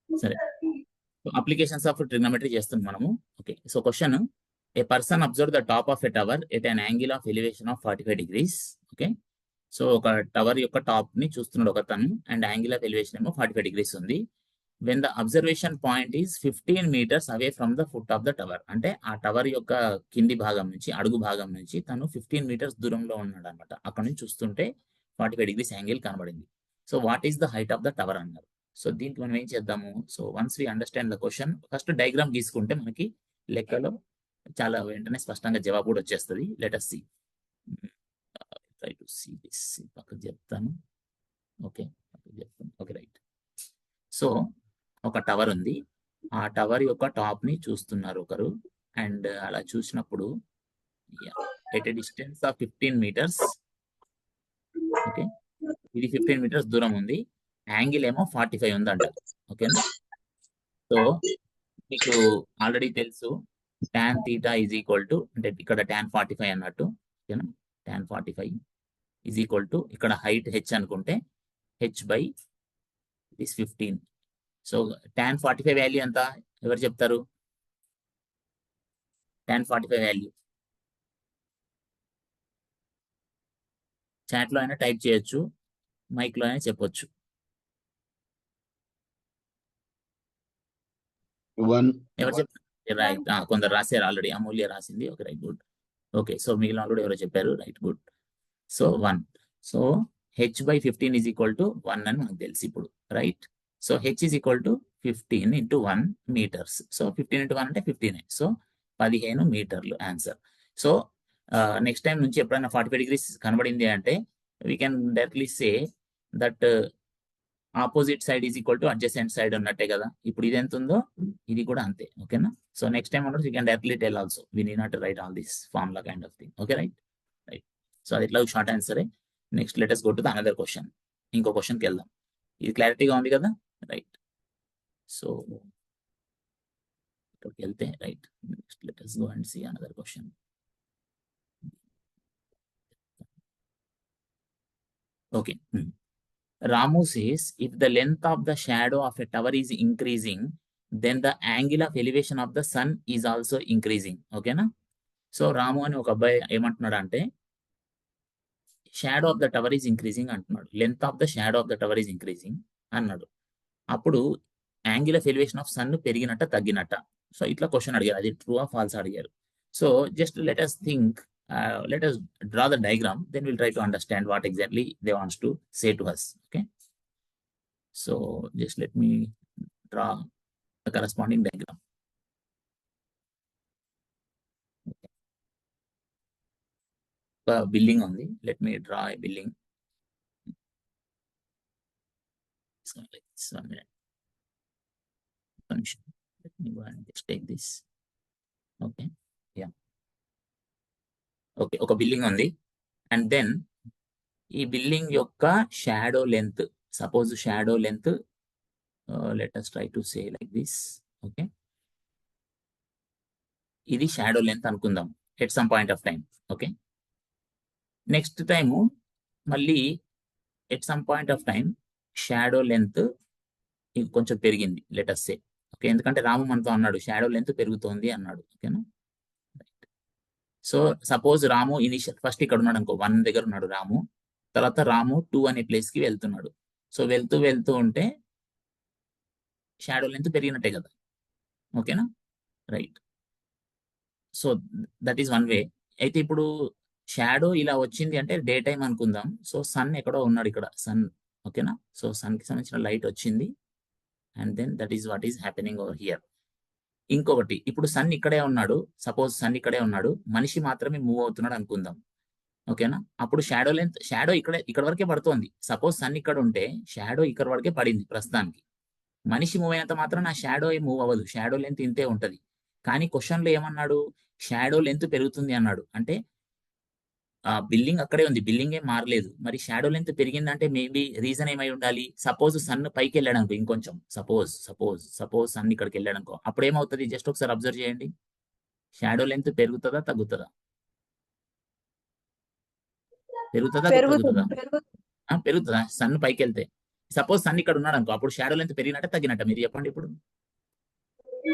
సరే, applications of trigonometry చేస్తున్నాం మనము. Okay, so question, A person observe the top of a tower at an angle of elevation of 45 degrees. Okay, so ఒక tower యొక్క top ని చూస్తున్నాడు ఒక తను, అండ్ యాంగిల్ ఆఫ్ ఎలివేషన్ ఏమో 45 degrees ఉంది. When the observation point is 15 meters away from the foot of the tower. అంటే ఆ టవర్ యొక్క కింది భాగం నుంచి, అడుగు భాగం నుంచి తను 15 meters దూరంలో ఉన్నాడు అనమాట. అక్కడ నుంచి చూస్తుంటే 45 degrees యాంగిల్ కనబడింది. So what is the height of the tower అన్నారు. సో దీనికి మనం ఏం చేద్దాము, so once we understand the question, first diagram గీసుకుంటే మనకి లెక్కలో చాలా వెంటనే స్పష్టంగా జవాబు కూడా వచ్చేస్తుంది. Let us see. Try to see this. పక్కకు చెప్తాను. Okay, okay, right. సో ఒక టవర్ ఉంది, ఆ టవర్ యొక్క టాప్ ని చూస్తున్నారు ఒకరు, అండ్ అలా చూసినప్పుడు at a distance of 15 meters, okay, ఇది 15 meters దూరం ఉంది, యాంగిల్ ఏమో 45 ఉందంట. ఓకేనా, సో మీకు ఆల్రెడీ తెలుసు tan θ ఈజ్ ఈక్వల్ టు, అంటే ఇక్కడ tan 45 అన్నట్టు. ఓకేనా, tan 45 ఈజ్ ఈక్వల్ టు, ఇక్కడ హైట్ h అనుకుంటే h by this 15. So tan 45 value ఎంత, ఎవరు చెప్తారు? tan 45 వాల్యూ చాట్ లో అయినా టైప్ చేయొచ్చు, మైక్ లో అయినా చెప్పొచ్చు. 1. ఎవరు చెప్తారు? రైట్, కొందరు రాశారు ఆల్రెడీ, అమూల్య రాసింది. Okay, right, good. Okay, so మిగిలిన వాళ్ళు కూడా ఎవరో చెప్పారు. Right, good. So 1. So h by 15 is equal to 1 అని మనకు తెలుసు ఇప్పుడు. Right, so h is equal to 15 into 1 meters. So 15 into 1 అంటే 15. సో 15 మీటర్లు ఆన్సర్. సో నెక్స్ట్ టైం నుంచి ఎప్పుడైనా 45 degrees కనబడింది అంటే we can directly say that opposite side is equal to adjacent side ఉన్నట్టే కదా. ఇప్పుడు ఇది ఎంత ఉందో ఇది కూడా అంతే. ఓకేనా, so next time you can directly tell also, we need not write all this formula kind of thing. Okay, right. Right, so అది ఇట్లా షార్ట్ ఆన్సరే. Next let us go to the another question. ఇంకో క్వశ్చన్కి వెళ్దాం. ఇది క్లారిటీగా ఉంది కదా. రైట్, సో ఇక్కడికి వెళ్తే right, next let us go and see another question. Okay, Ramu says if the length of the shadow of a tower is increasing, then the angle of elevation of the sun is also increasing. ఓకేనా, so Ramu అని ఒక అబ్బాయి ఏమంటున్నాడు అంటే shadow of the tower is increasing అంటున్నాడు, length of the shadow of the tower is increasing అన్నాడు. అప్పుడు angle of elevation of sun పెరిగినట్ట తగ్గినట్ట. సో ఇట్లా క్వశ్చన్ అడిగారు, అది ట్రూ ఆర్ ఫాల్స్ అడిగారు. So just let us think, let us draw the diagram, then we'll try to understand what exactly they wants to say to us. Okay, so just let me draw the corresponding diagram. Building on the, let me draw a building. So like this, 1 minute. Function. Let me go and just take this. Okay, yeah. Okay, ఒక building ఉంది, and then ఈ building యొక్క shadow length, suppose shadow length let us try to say like this. Okay, ఇది shadow length అనుకుందాం at some point of time. Okay, next time మళ్ళీ at some point of time shadow length కొంచెం పెరిగింది let us say. Okay, ఎందుకంటే రాము మనతో అన్నాడు shadow length పెరుగుతోంది అన్నాడు. ఓకేనా, సో సపోజ్ రాము ఇనిషియల్ ఫస్ట్ ఇక్కడ ఉన్నాడు అనుకో, 1 దగ్గర ఉన్నాడు రాము, తర్వాత రాము 2 అనే ప్లేస్ కి వెళ్తున్నాడు. సో వెళ్తూ వెళ్తూ ఉంటే షాడో లెంత్ పెరిగినట్టే కదా. ఓకేనా, right. So that is one way. అయితే ఇప్పుడు షాడో ఇలా వచ్చింది అంటే డే టైం అనుకుందాం. సో సన్ ఎక్కడో ఉన్నాడు ఇక్కడ, సన్. ఓకేనా, సో సన్ కి సంబంధించిన లైట్ వచ్చింది, and then that is what is happening over here. ఇంకొకటి, ఇప్పుడు సన్ ఇక్కడే ఉన్నాడు, సపోజ్ సన్ ఇక్కడే ఉన్నాడు, మనిషి మాత్రమే మూవ్ అవుతున్నాడు అనుకుందాం. ఓకేనా, అప్పుడు షాడో లెంత్, షాడో ఇక్కడ వరకే పడుతోంది. సపోజ్ సన్ ఇక్కడ ఉంటే షాడో ఇక్కడ వరకే పడింది ప్రస్తుతానికి. మనిషి మూవ్ అయినంత మాత్రం నా షాడో మూవ్ అవ్వదు, షాడో లెంత్ ఇంతే ఉంటది. కానీ క్వశ్చన్ లో ఏమన్నాడు, షాడో లెంత్ పెరుగుతుంది అన్నాడు. అంటే ఆ బిల్డింగ్ అక్కడే ఉంది, బిల్డింగ్ ఏం మారలేదు, మరి షాడో లెంత్ పెరిగిందంటే మేబీ రీజన్ ఏమై ఉండాలి. సపోజ్ సన్ పైకి వెళ్ళాడు అనుకో ఇంకొంచెం, సపోజ్ సన్ ఇక్కడికి వెళ్ళాడు అనుకో, అప్పుడు ఏమవుతుంది జస్ట్ ఒకసారి అబ్జర్వ్ చేయండి. షాడో లెంత్ పెరుగుతుందా తగ్గుతుందా? పెరుగుతుందా తగ్గుతుందా? పెరుగుతుందా సన్ పైకి వెళ్తే? సపోజ్ సన్ ఇక్కడ ఉన్నాడు అనుకో, అప్పుడు షాడో లెంత్ పెరిగినట్ట తగ్గినట్ట మీరు చెప్పండి ఇప్పుడు.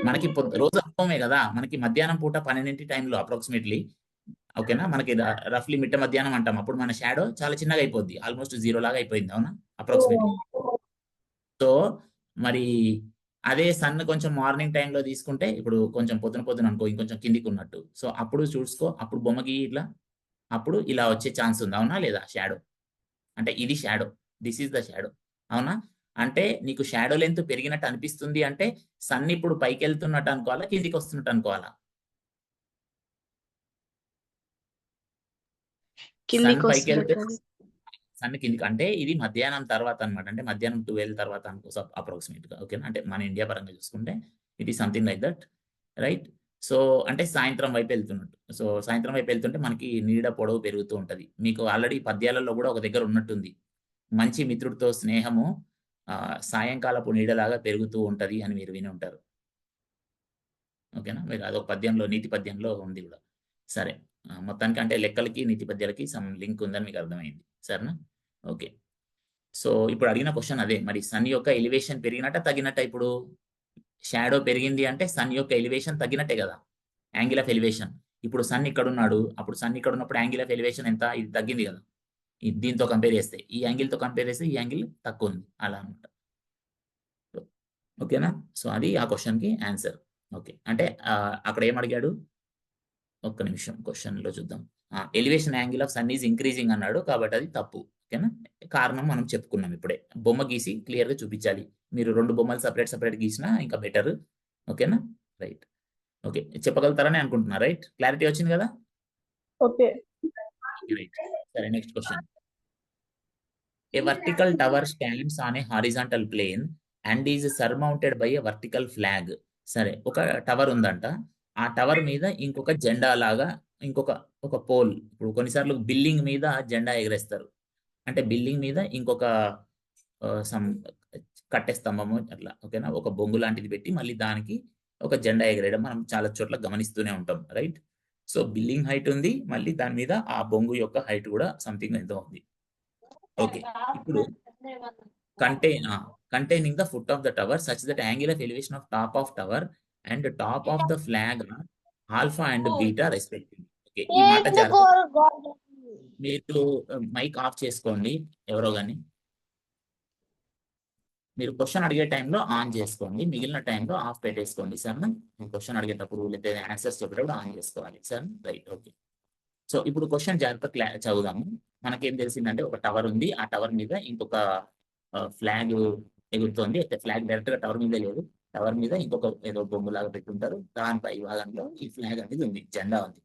మనకి రోజు అనుకోమే కదా, మనకి మధ్యాహ్నం పూట 12 టైంలో అప్రాక్సిమేట్లీ, ఓకేనా, మనకి రఫ్లీ మిట్ట మధ్యాహ్నం అంటాం, అప్పుడు మన షాడో చాలా చిన్నగా అయిపోద్ది, ఆల్మోస్ట్ 0 లాగా అయిపోయింది, అవునా, అప్రాక్సిమేట్లీ. సో మరి అదే సన్ కొంచెం మార్నింగ్ టైంలో తీసుకుంటే, ఇప్పుడు కొంచెం పొద్దున అనుకో, ఇంకొంచెం కిందికి ఉన్నట్టు, సో అప్పుడు చూసుకో, అప్పుడు బొమ్మకి ఇట్లా, అప్పుడు ఇలా వచ్చే ఛాన్స్ ఉంది, అవునా లేదా? షాడో అంటే ఇది shadow, this is the shadow, అవునా? అంటే నీకు షాడో లెంత్ పెరిగినట్టు అనిపిస్తుంది అంటే సన్ ఇప్పుడు పైకి వెళ్తున్నట్టు అనుకోవాలా, కిందికి వస్తున్నట్టు అనుకోవాలా? సన్ కిందికి పైకి వెళ్తే వస్తున్నట్టు. సన్ కిందికి, అంటే ఇది మధ్యాహ్నం తర్వాత అనమాట, అంటే మధ్యాహ్నం 12 తర్వాత అనుకో అప్రాక్సిమేట్ గా, ఓకేనా, అంటే మన ఇండియా పరంగా చూసుకుంటే it is something like that, right? So అంటే సాయంత్రం వైపు వెళ్తున్నట్టు, సో సాయంత్రం వైపు వెళ్తుంటే మనకి నీడ పొడవు పెరుగుతూ ఉంటది. మీకు ఆల్రెడీ పద్యాలలో కూడా ఒక దగ్గర ఉన్నట్టుంది, మంచి మిత్రుడితో స్నేహము సాయంకాలపు నీడలాగా పెరుగుతూ ఉంటది అని మీరు విని ఉంటారు, ఓకేనా. మీరు అదొక పద్యంలో, నీతి పద్యంలో ఉంది కూడా. సరే, మొత్తానికి అంటే లెక్కలకి నీతి పద్యాలకి సమ్ లింక్ ఉందని మీకు అర్థమైంది, సరేనా? ఓకే. సో ఇప్పుడు అడిగిన క్వశ్చన్ అదే, మరి సన్ యొక్క ఎలివేషన్ పెరిగినట్ట తగ్గినట్ట? ఇప్పుడు షాడో పెరిగింది అంటే సన్ యొక్క ఎలివేషన్ తగ్గినట్టే కదా, యాంగిల్ ఆఫ్ ఎలివేషన్. ఇప్పుడు సన్ ఇక్కడ ఉన్నాడు, అప్పుడు సన్ ఇక్కడ ఉన్నప్పుడు యాంగిల్ ఆఫ్ ఎలివేషన్ ఎంత? ఇది తగ్గింది కదా, దీంతో కంపేర్ చేస్తే, ఈ యాంగిల్ తో కంపేర్ చేస్తే ఈ యాంగిల్ తక్కువ ఉంది, అలా అనమాట, ఓకేనా. సో అది ఆ క్వశ్చన్ కి ఆన్సర్. ఓకే, అంటే అక్కడ ఏం అడిగాడు, ఒక్క నిమిషం క్వశ్చన్ లో చూద్దాం. Elevation angle of sun is increasing అన్నాడు, కాబట్టి అది తప్పు, ఓకేనా. కారణం మనం చెప్పుకున్నాం ఇప్పుడే, బొమ్మ గీసి క్లియర్ గా చూపించాలి. మీరు 2 బొమ్మలు సపరేట్ గీసినా ఇంకా బెటర్, ఓకేనా, రైట్. ఓకే, చెప్పగలుగుతారని అనుకుంటున్నా, రైట్? క్లారిటీ వచ్చింది కదా? ఓకే. రైట్. సరే, next question. A vertical tower stands on a horizontal plane and is surmounted by a vertical flag. సరే, ఒక టవర్ ఉందంట, ఆ టవర్ మీద ఇంకొక జెండా లాగా ఒక పోల్. ఇప్పుడు కొన్నిసార్లు బిల్డింగ్ మీద జెండా ఎగరేస్తారు, అంటే బిల్డింగ్ మీద ఇంకొక సమ్ కట్టె స్తంభము అట్లా, ఓకేనా, ఒక బొంగు లాంటిది పెట్టి మళ్ళీ దానికి ఒక జెండా ఎగరేయడం మనం చాలా చోట్ల గమనిస్తూనే ఉంటాం, రైట్? సో బిల్డింగ్ హైట్ ఉంది, మళ్ళీ దాని మీద ఆ బొంగు యొక్క హైట్ కూడా సంథింగ్ ఎంతో ఉంది. ఓకే, ఇప్పుడు containing the foot of the tower such that angle of elevation of top of tower and top of the flag are alpha and beta respectively. Okay, ఈ మాట జాగ్రత్త, మీరు మైక్ ఆఫ్ చేసుకోండి ఎవరో గాని, మీరు క్వశ్చన్ అడిగే టైంలో ఆన్ చేసుకోండి, మిగిలిన టైంలో ఆఫ్ పెట్టేసుకోండి, సార్. మీరు క్వశ్చన్ అడిగేటప్పుడు లేదా ఆన్సర్స్ చెప్పేటప్పుడు ఆన్ చేసుకోవాలి, సార్, రైట్? ఓకే. సో ఇప్పుడు క్వశ్చన్ జాగ్రత్త చదువుదాము. మనకేం తెలిసిందంటే ఒక టవర్ ఉంది, ఆ టవర్ మీద ఇంకొక ఫ్లాగ్ ఎగురుతోంది, అయితే ఫ్లాగ్ డైరెక్ట్ గా టవర్ మీద లేదు, టవర్ మీద ఇంకొక ఏదో బొమ్మలాగా పెట్టుంటారు, దానిపై విభాగంలో ఈ ఫ్లాగ్ అనేది ఉంది, జెండా ఉంది.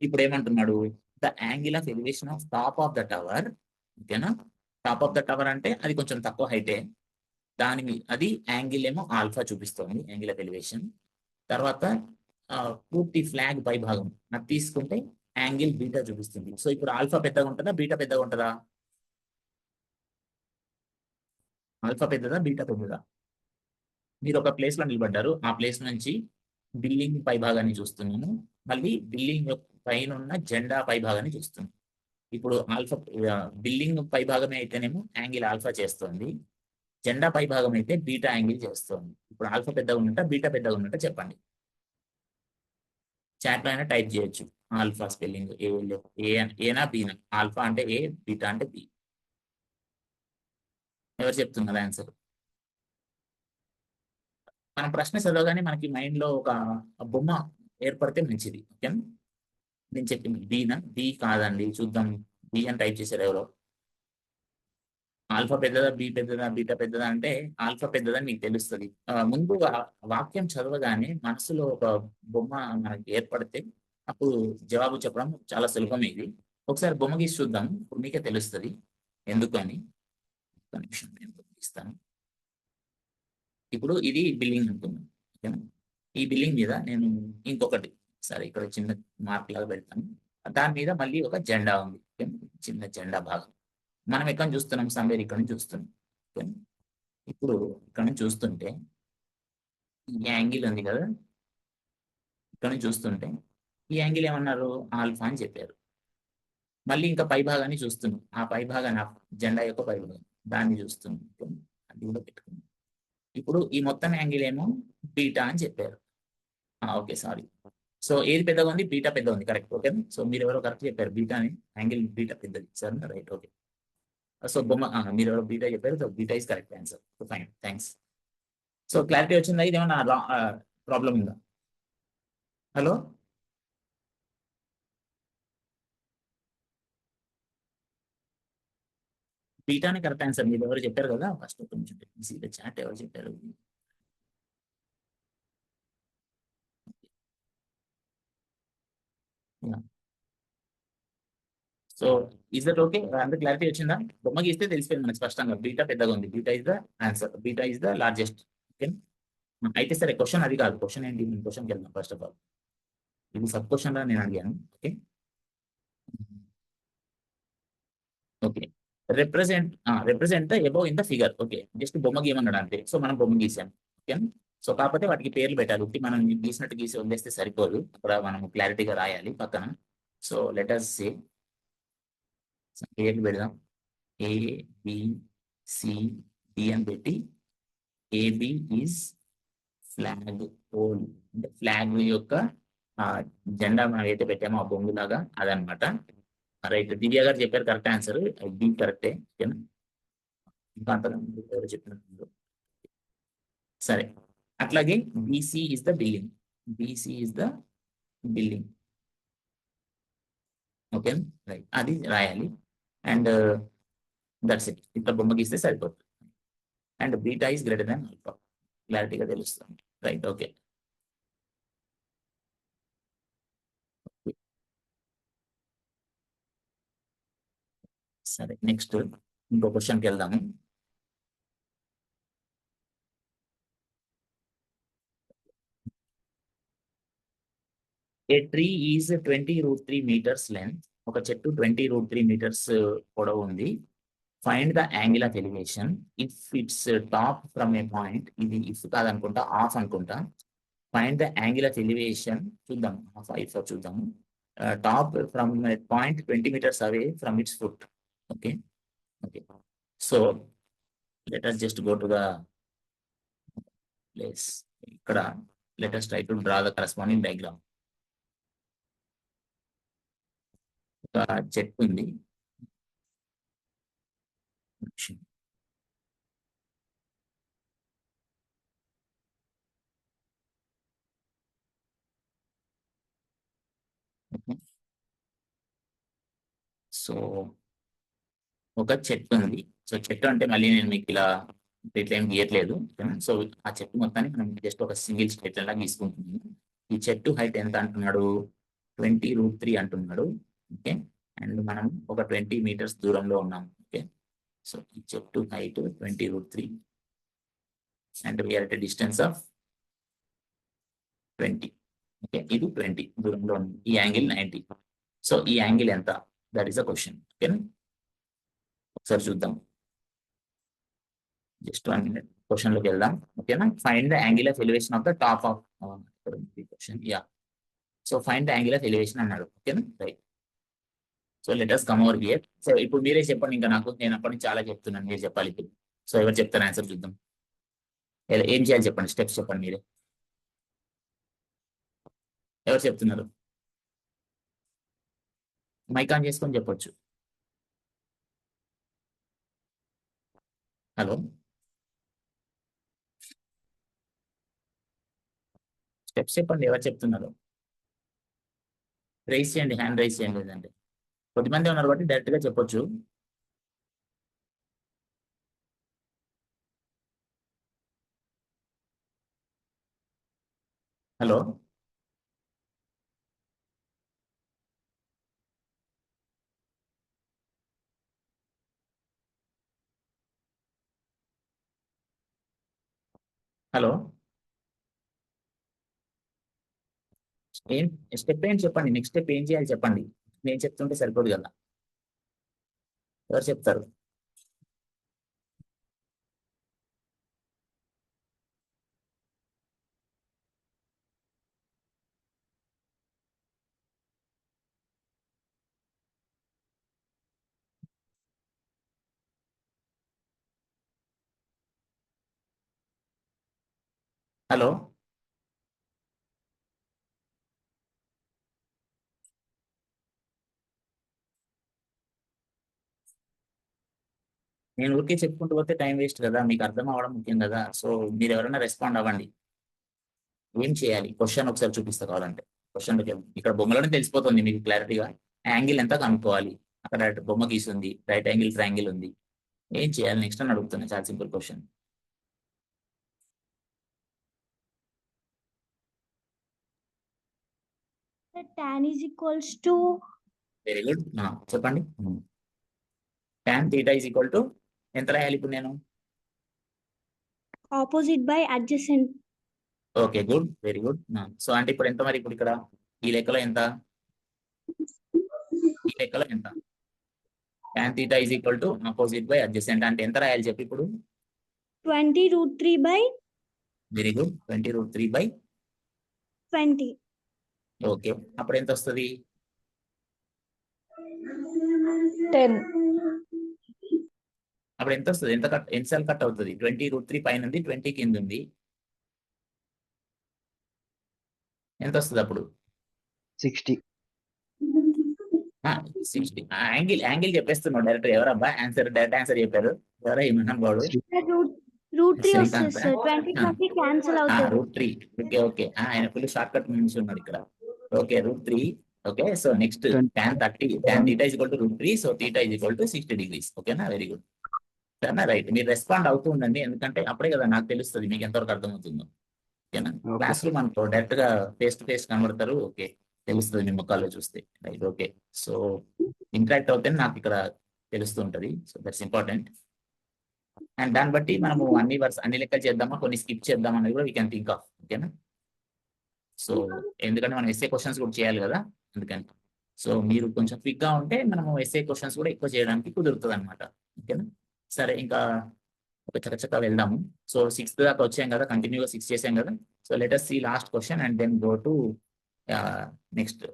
ఇప్పుడు ఏమంటున్నాడు, the angle of elevation of top of the tower, ఓకేనా. టాప్ ఆఫ్ ద టవర్ అంటే అది కొంచెం తక్కువ హైటే, అది యాంగిల్ ఏమో ఆల్ఫా చూపిస్తోంది, యాంగిల్ ఆఫ్ ఎలివేషన్. తర్వాత పూర్తి ఫ్లాగ్ పై భాగం అది తీసుకుంటే యాంగిల్ బీటా చూపిస్తుంది. సో ఇప్పుడు ఆల్ఫా పెద్దగా ఉంటుందా, బీటా పెద్దగా ఉంటుందా? ఆల్ఫా పెద్దదా, బీటా పెద్దదా? మీరు ఒక ప్లేస్ లో నిలబడ్డారు, ఆ ప్లేస్ నుంచి బిల్డింగ్ పై భాగాన్ని చూస్తున్నాము, మళ్ళీ బిల్డింగ్ పైన ఉన్న జెండా పై భాగాన్ని చూస్తున్నాం. ఇప్పుడు ఆల్ఫా బిల్డింగ్ పై భాగమే అయితేనేమో యాంగిల్ ఆల్ఫా చేస్తుంది, జెండా పై భాగం అయితే బీటా యాంగిల్ చేస్తుంది. ఇప్పుడు ఆల్ఫా పెద్దగా ఉన్నట్ట, బీటా పెద్దగా ఉన్నట్ట చెప్పండి. చాట్ లో అయినా టైప్ చేయొచ్చు, ఆల్ఫా స్పెల్లింగ్ ఏనా బీనా, ఆల్ఫా అంటే ఏ, బీటా అంటే బి. ఎవరు చెప్తున్నారు ఆన్సర్? మనం ప్రశ్న చదవగానే మనకి మైండ్ లో ఒక బొమ్మ ఏర్పడితే మంచిది, ఓకే. నేను చెప్పింది బీనా, బి కాదండి, చూద్దాం. బి అని టైప్ చేశారు ఎవరో. ఆల్ఫా పెద్దదా, బి పెద్దదా, బీటా పెద్దదా అంటే ఆల్ఫా పెద్దదని మీకు తెలుస్తుంది. ముందు వాక్యం చదవగానే మనసులో ఒక బొమ్మ మనకి ఏర్పడితే అప్పుడు జవాబు చెప్పడం చాలా సులభం. ఇది ఒకసారి బొమ్మ గీసి చూద్దాం, ఇప్పుడు మీకే తెలుస్తుంది ఎందుకు అని. ఒక నిమిషం నేను ఇస్తాను. ఇప్పుడు ఇది బిల్డింగ్ అనుకుందాం, ఓకేనా. ఈ బిల్డింగ్ మీద నేను ఇంకొకటి, సరే ఇక్కడ చిన్న మార్క్ లాగా పెడతాను, దాని మీద మళ్ళీ ఒక జెండా ఉంది, చిన్న జెండా భాగం. మనం ఎక్కడ చూస్తున్నాం, సంవేర్ ఇక్కడ నుంచి చూస్తున్నాం, ఓకేనా. ఇప్పుడు ఇక్కడ నుంచి చూస్తుంటే ఈ యాంగిల్ ఉంది కదా, ఇక్కడ నుంచి చూస్తుంటే ఈ యాంగిల్ ఏమన్నారు, ఆల్ఫా అని చెప్పారు. మళ్ళీ ఇంకా పై భాగాన్ని చూస్తున్నాం, ఆ పై భాగాన్ని జెండా యొక్క పై భాగం దాన్ని చూస్తున్నాం. అది కూడా పెట్టుకున్నాం. ఇప్పుడు ఈ మొత్తం యాంగిల్ ఏమో బీటా అని చెప్పారు. Okay, sorry. సో ఏది పెద్దగా ఉంది? బీటా పెద్దగా ఉంది, కరెక్ట్. ఓకే, సో మీరు ఎవరో కరెక్ట్ చెప్పారు, బీటా అని, యాంగిల్ బీటా పెద్దది సార్, రైట్. ఓకే, సో బొమ్మ మీరు ఎవరో బీటా చెప్పారు, so beta is correct answer. Fine, thanks. So clarity వచ్చిందా? ఇది ఏమన్నా ప్రాబ్లం ఉందా? హలో, బీటానే కరెక్ట్ ఆన్సర్, మీరు ఎవరు చెప్పారు కదా ఫస్ట్. కొంచెం చాట్ ఎవరు చెప్పారు? So is that okay? అంత క్లారిటీ వచ్చిందా? బొమ్మ గీస్తే తెలిసిపోయింది మనకి స్పష్టంగా, బీటా పెద్దగా ఉంది, beta is the answer, beta is the largest. Okay, అయితే సరే, క్వశ్చన్ అది కాదు. క్వశ్చన్ ఏంటి? నేను క్వశ్చన్కి వెళ్దాం ఫస్ట్ ఆఫ్ ఆల్. ఇది సబ్ క్వశ్చన్ లా నేను అడిగాను. Okay, okay. Represent the above in the figure. Okay, just బొమ్మ గీయమన్నాడు అంతే. సో మనం బొమ్మ గీసాం. ఓకే, సో కాకపోతే వాటికి పేర్లు పెట్టాలి. ఒకటి మనం గీసినట్టు గీసి వదిలేస్తే సరిపోదు, అక్కడ మనం క్లారిటీగా రాయాలి పక్కన. సో లెట్ us సే పేర్లు పెడదాం. ఏ, బి, సి, డి అని పెట్టి, ఏబి ఈజ్ ఫ్లాగ్ పోల్, అంటే ఫ్లాగ్ యొక్క ఆ, జెండా మనం ఏదైతే పెట్టామో ఆ బొంగులాగా అదనమాట. రైట్, దివ్య గారు చెప్పారు కరెక్ట్ ఆన్సర్, బి కరెక్టే. ఓకేనా, ఇంకా అంతకు ఎవరు చెప్పినట్టు. సరే, అట్లాగే BC is the building, BC is the building. Okay, right, అది రాయాలి. అండ్ దట్స్ ఇట్, ఇట్లా బొమ్మ గీస్తే సరిపోతుంది. And beta is greater than alpha, క్లారిటీగా తెలుస్తుంది. Right, okay. సరే, నెక్స్ట్ ఇంకో క్వశ్చన్కి వెళ్దాము. A tree is 20√3 meters length, ఒక చెట్టు 20√3 మీటర్స్ పొడవు ఉంది. Find the angle of elevation if its top from a point. ఇది ఇఫ్ కాదనుకుంటా, ఆఫ్ అనుకుంటా. Find the angle of elevation, చూద్దాం, ఆఫ్ ఐఫ్ చూద్దాము. Top from point 20 meters away from its foot. Okay, okay. So let us just go to the place. ఇక్కడ let us try to draw the corresponding diagram. ఒక చెట్టు ఉంది. So ఒక చెట్టు ఉంది. సో చెట్టు అంటే మళ్ళీ నేను మీకు ఇలా ఇట్లా ఏం గీయట్లేదు. సో ఆ చెట్టు మొత్తాన్ని మనం జస్ట్ ఒక సింగిల్ స్ట్రెయిట్ లా గీసుకుంటున్నాము. ఈ చెట్టు హైట్ ఎంత అంటున్నాడు? 20√3 అంటున్నాడు. ఓకే, అండ్ మనం ఒక 20 meters దూరంలో ఉన్నాం. ఓకే, సో ఈ చెట్టు height 20√3 and we are at distance of 20. Okay, ఇది 20 దూరంలో ఉంది. ఈ యాంగిల్ 90. సో ఈ యాంగిల్ ఎంత? That is the question. ఓకేనా, ఒకసారి చూద్దాం. జస్ట్ 1 minute, క్వశ్చన్ లోకి వెళ్దాం. ఓకేనా, find the angle of elevation of the top of question. Yeah, so find the angle of elevation అన్నాడు. ఓకేనా, right. So let us come over here. So ఇప్పుడు మీరే చెప్పండి, ఇంకా నాకు, నేను అప్పటి నుంచి చాలా చెప్తున్నాను, మీరు చెప్పాలి ఇప్పుడు. సో ఎవరు చెప్తారు ఆన్సర్ చూద్దాం. ఏం చేయాలి చెప్పండి, స్టెప్స్ చెప్పండి మీరే. ఎవరు చెప్తున్నారు? మైక్ ఆన్ చేసుకొని చెప్పొచ్చు. హలో, స్టెప్స్ చెప్పండి, ఎవరు చెప్తున్నారు? రైస్ చేయండి, హ్యాండ్ రైస్ చేయండి, లేదంటే కొద్దిమంది ఉన్నారు కాబట్టి డైరెక్ట్ గా చెప్పొచ్చు. హలో, హలో, ఏం స్టెప్ ఏంటి చెప్పండి, నెక్స్ట్ స్టెప్ ఏం చేయాలి చెప్పండి. నేను చెప్తుంటే సరిపోదు కదా, ఎవరు చెప్తారు? హలో, నేను ఊరికే చెప్పుకుంటూ పోతే టైం వేస్ట్ కదా, మీకు అర్థం అవ్వడం ముఖ్యం కదా. సో మీరు ఎవరైనా రెస్పాండ్ అవ్వండి. ఏం చేయాలి క్వశ్చన్ ఒకసారి చూపిస్తా కావాలంటే. క్వశ్చన్ ఇక్కడ బొమ్మలోనే తెలిసిపోతుంది మీకు క్లారిటీగా. యాంగిల్ ఎంత కనుక్కోవాలి, అక్కడ బొమ్మ గీసింది, రైట్ యాంగిల్ ట్రయాంగిల్ ఉంది. ఏం చేయాలి నెక్స్ట్ అని అడుగుతున్నా, చాలా simple question. tan is equals to very good, చెప్పండి. tan theta is equal to ఎంత రాయాలి ఇప్పుడు నేను? opposite by adjacent. Okay, good, very good. So అంటే ఇప్పుడు ఎంత మరి, ఇప్పుడు ఇక్కడ ఈ లెక్కలో ఎంత, ఈ లెక్కలో ఎంత? tan theta is equal to opposite by adjacent అంటే ఎంత రాయాలి చెప్పి ఇప్పుడు? 20√3 by very good, 20√3 by 20. Okay, అప్పుడు ఎంత వస్తుంది? 10. అప్పుడు ఎంత వస్తుంది, ఎంత కట్, ఎన్నిసార్లు కట్ అవుతుంది? 20√3 పైన ఉంది, 20 కింద ఉంది, ఎంత వస్తుంది అప్పుడు? 60. 60. యాంగిల్ చెప్పేస్తున్నావు డైరెక్ట్. ఎవరబ్బా ఆన్సర్, డైరెక్ట్ ఆన్సర్ చెప్పారు ఎవరా? ఏమన్నా వాడు √3 శ్రీకాంత్. వస్తుంది సార్. 20 క్యాన్సిల్ అవుతుంది. √3. ఓకే ఓకే, ఆయన ఫుల్ షార్ట్ కట్ నుంచి ఉన్నాడు ఇక్కడ. Okay, √3. Okay, so next tan theta is equal to √3, so theta is equal to 60 degrees. ఓకేనా, వెరీ గుడ్. సరేనా, రైట్. మీరు రెస్పాండ్ అవుతూ ఉండండి, ఎందుకంటే అప్పుడే కదా నాకు తెలుస్తుంది మీకు ఎంతవరకు అర్థమవుతుందో. ఓకేనా, క్లాస్ రూమ్ అనుకో డైరెక్ట్ గా ఫేస్ టు ఫేస్ కనబడతారు. ఓకే, తెలుస్తుంది మీ ముఖాల్లో చూస్తే. Right, okay. సో ఇంటరాక్ట్ అవుతే నాకు ఇక్కడ తెలుస్తూ ఉంటది. So that's important. అండ్ దాన్ని బట్టి మనము అన్ని లెక్కలు చేద్దామా, కొన్ని స్కిప్ చేద్దామా అనేది కూడా వీ కెన్ థింక్ ఆఫ్. ఓకేనా, సో ఎందుకంటే మనం ఎస్ఏ క్వశ్చన్స్ కూడా చేయాలి కదా, అందుకని. సో మీరు కొంచెం క్విక్ గా ఉంటే మనము ఎస్ఏ క్వశ్చన్స్ కూడా ఎక్కువ చేయడానికి కుదురుతుంది అనమాట. ఓకేనా, సరే, ఇంకా ఒక చక్కచక్క వెళ్దాము. సో 6th దాకా వచ్చాం కదా, కంటిన్యూగా 6 చేసాం కదా. So let us see last question and then go to next.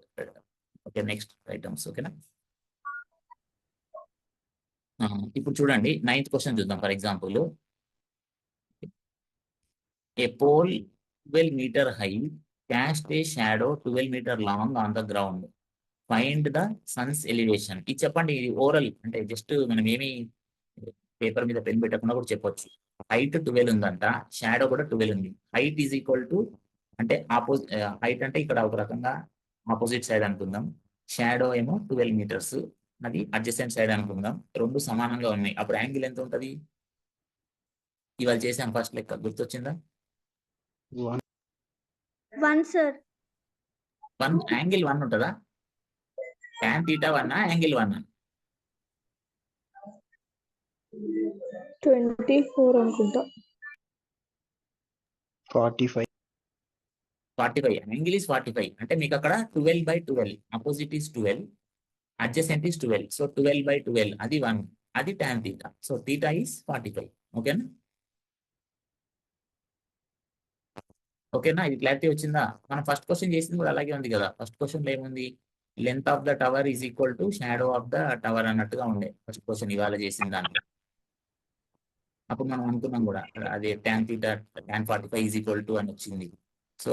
Okay, next items. ఓకేనా, ఇప్పుడు చూడండి 9th క్వశ్చన్ చూద్దాం. For example, a pole 12 meter high cast a shadow 12 meter long on the ground. Find the sun's elevation. ఇది చెప్పండి, ఇది oral అంటే just మనం ఏమి పేపర్ మీద పెన్ పెట్టకుండా కూడా చెప్పొచ్చు. హైట్ 12 ఉందంట, షాడో కూడా 12 ఉంది. హైట్ ఈజ్ ఈక్వల్ టు అంటే హైట్ అంటే ఇక్కడ ఒక రకంగా ఆపోజిట్ సైడ్ అనుకుందాం. షాడో ఏమో 12 meters, అది అడ్జసెంట్ సైడ్ అనుకుందాం. రెండు సమానంగా ఉన్నాయి. అప్పుడు యాంగిల్ ఎంత ఉంటది? ఇవాళ చేసాం ఫస్ట్ లెక్క, గుర్తొచ్చిందా? 1 సార్. 1 యాంగిల్ 1 ఉంటుందా? tan theta 1 angle 1? 24 అనుకుంటా. 45. 45. యాంగిల్ ఈస్ 45 అంటే మీకు అక్కడ 12/12, opposite is 12, adjacent is 12. So 12/12 అది 1, అది tan theta. So theta is 45. ఓకేనా, ఓకేనా, ఇది క్లారిటీ వచ్చిందా? మనం ఫస్ట్ క్వశ్చన్ చేసింది కూడా అలాగే ఉంది కదా. ఫస్ట్ క్వశ్చన్ లో ఏముంది? Length of the tower is equal to shadow of the tower అన్నట్టుగా ఉండే ఫస్ట్ క్వశ్చన్ ఇవాళ చేసిన దాంట్లో. అప్పుడు మనం అనుకున్నాం కూడా, అదే tan theta tan 45 is equal to అని వచ్చింది. సో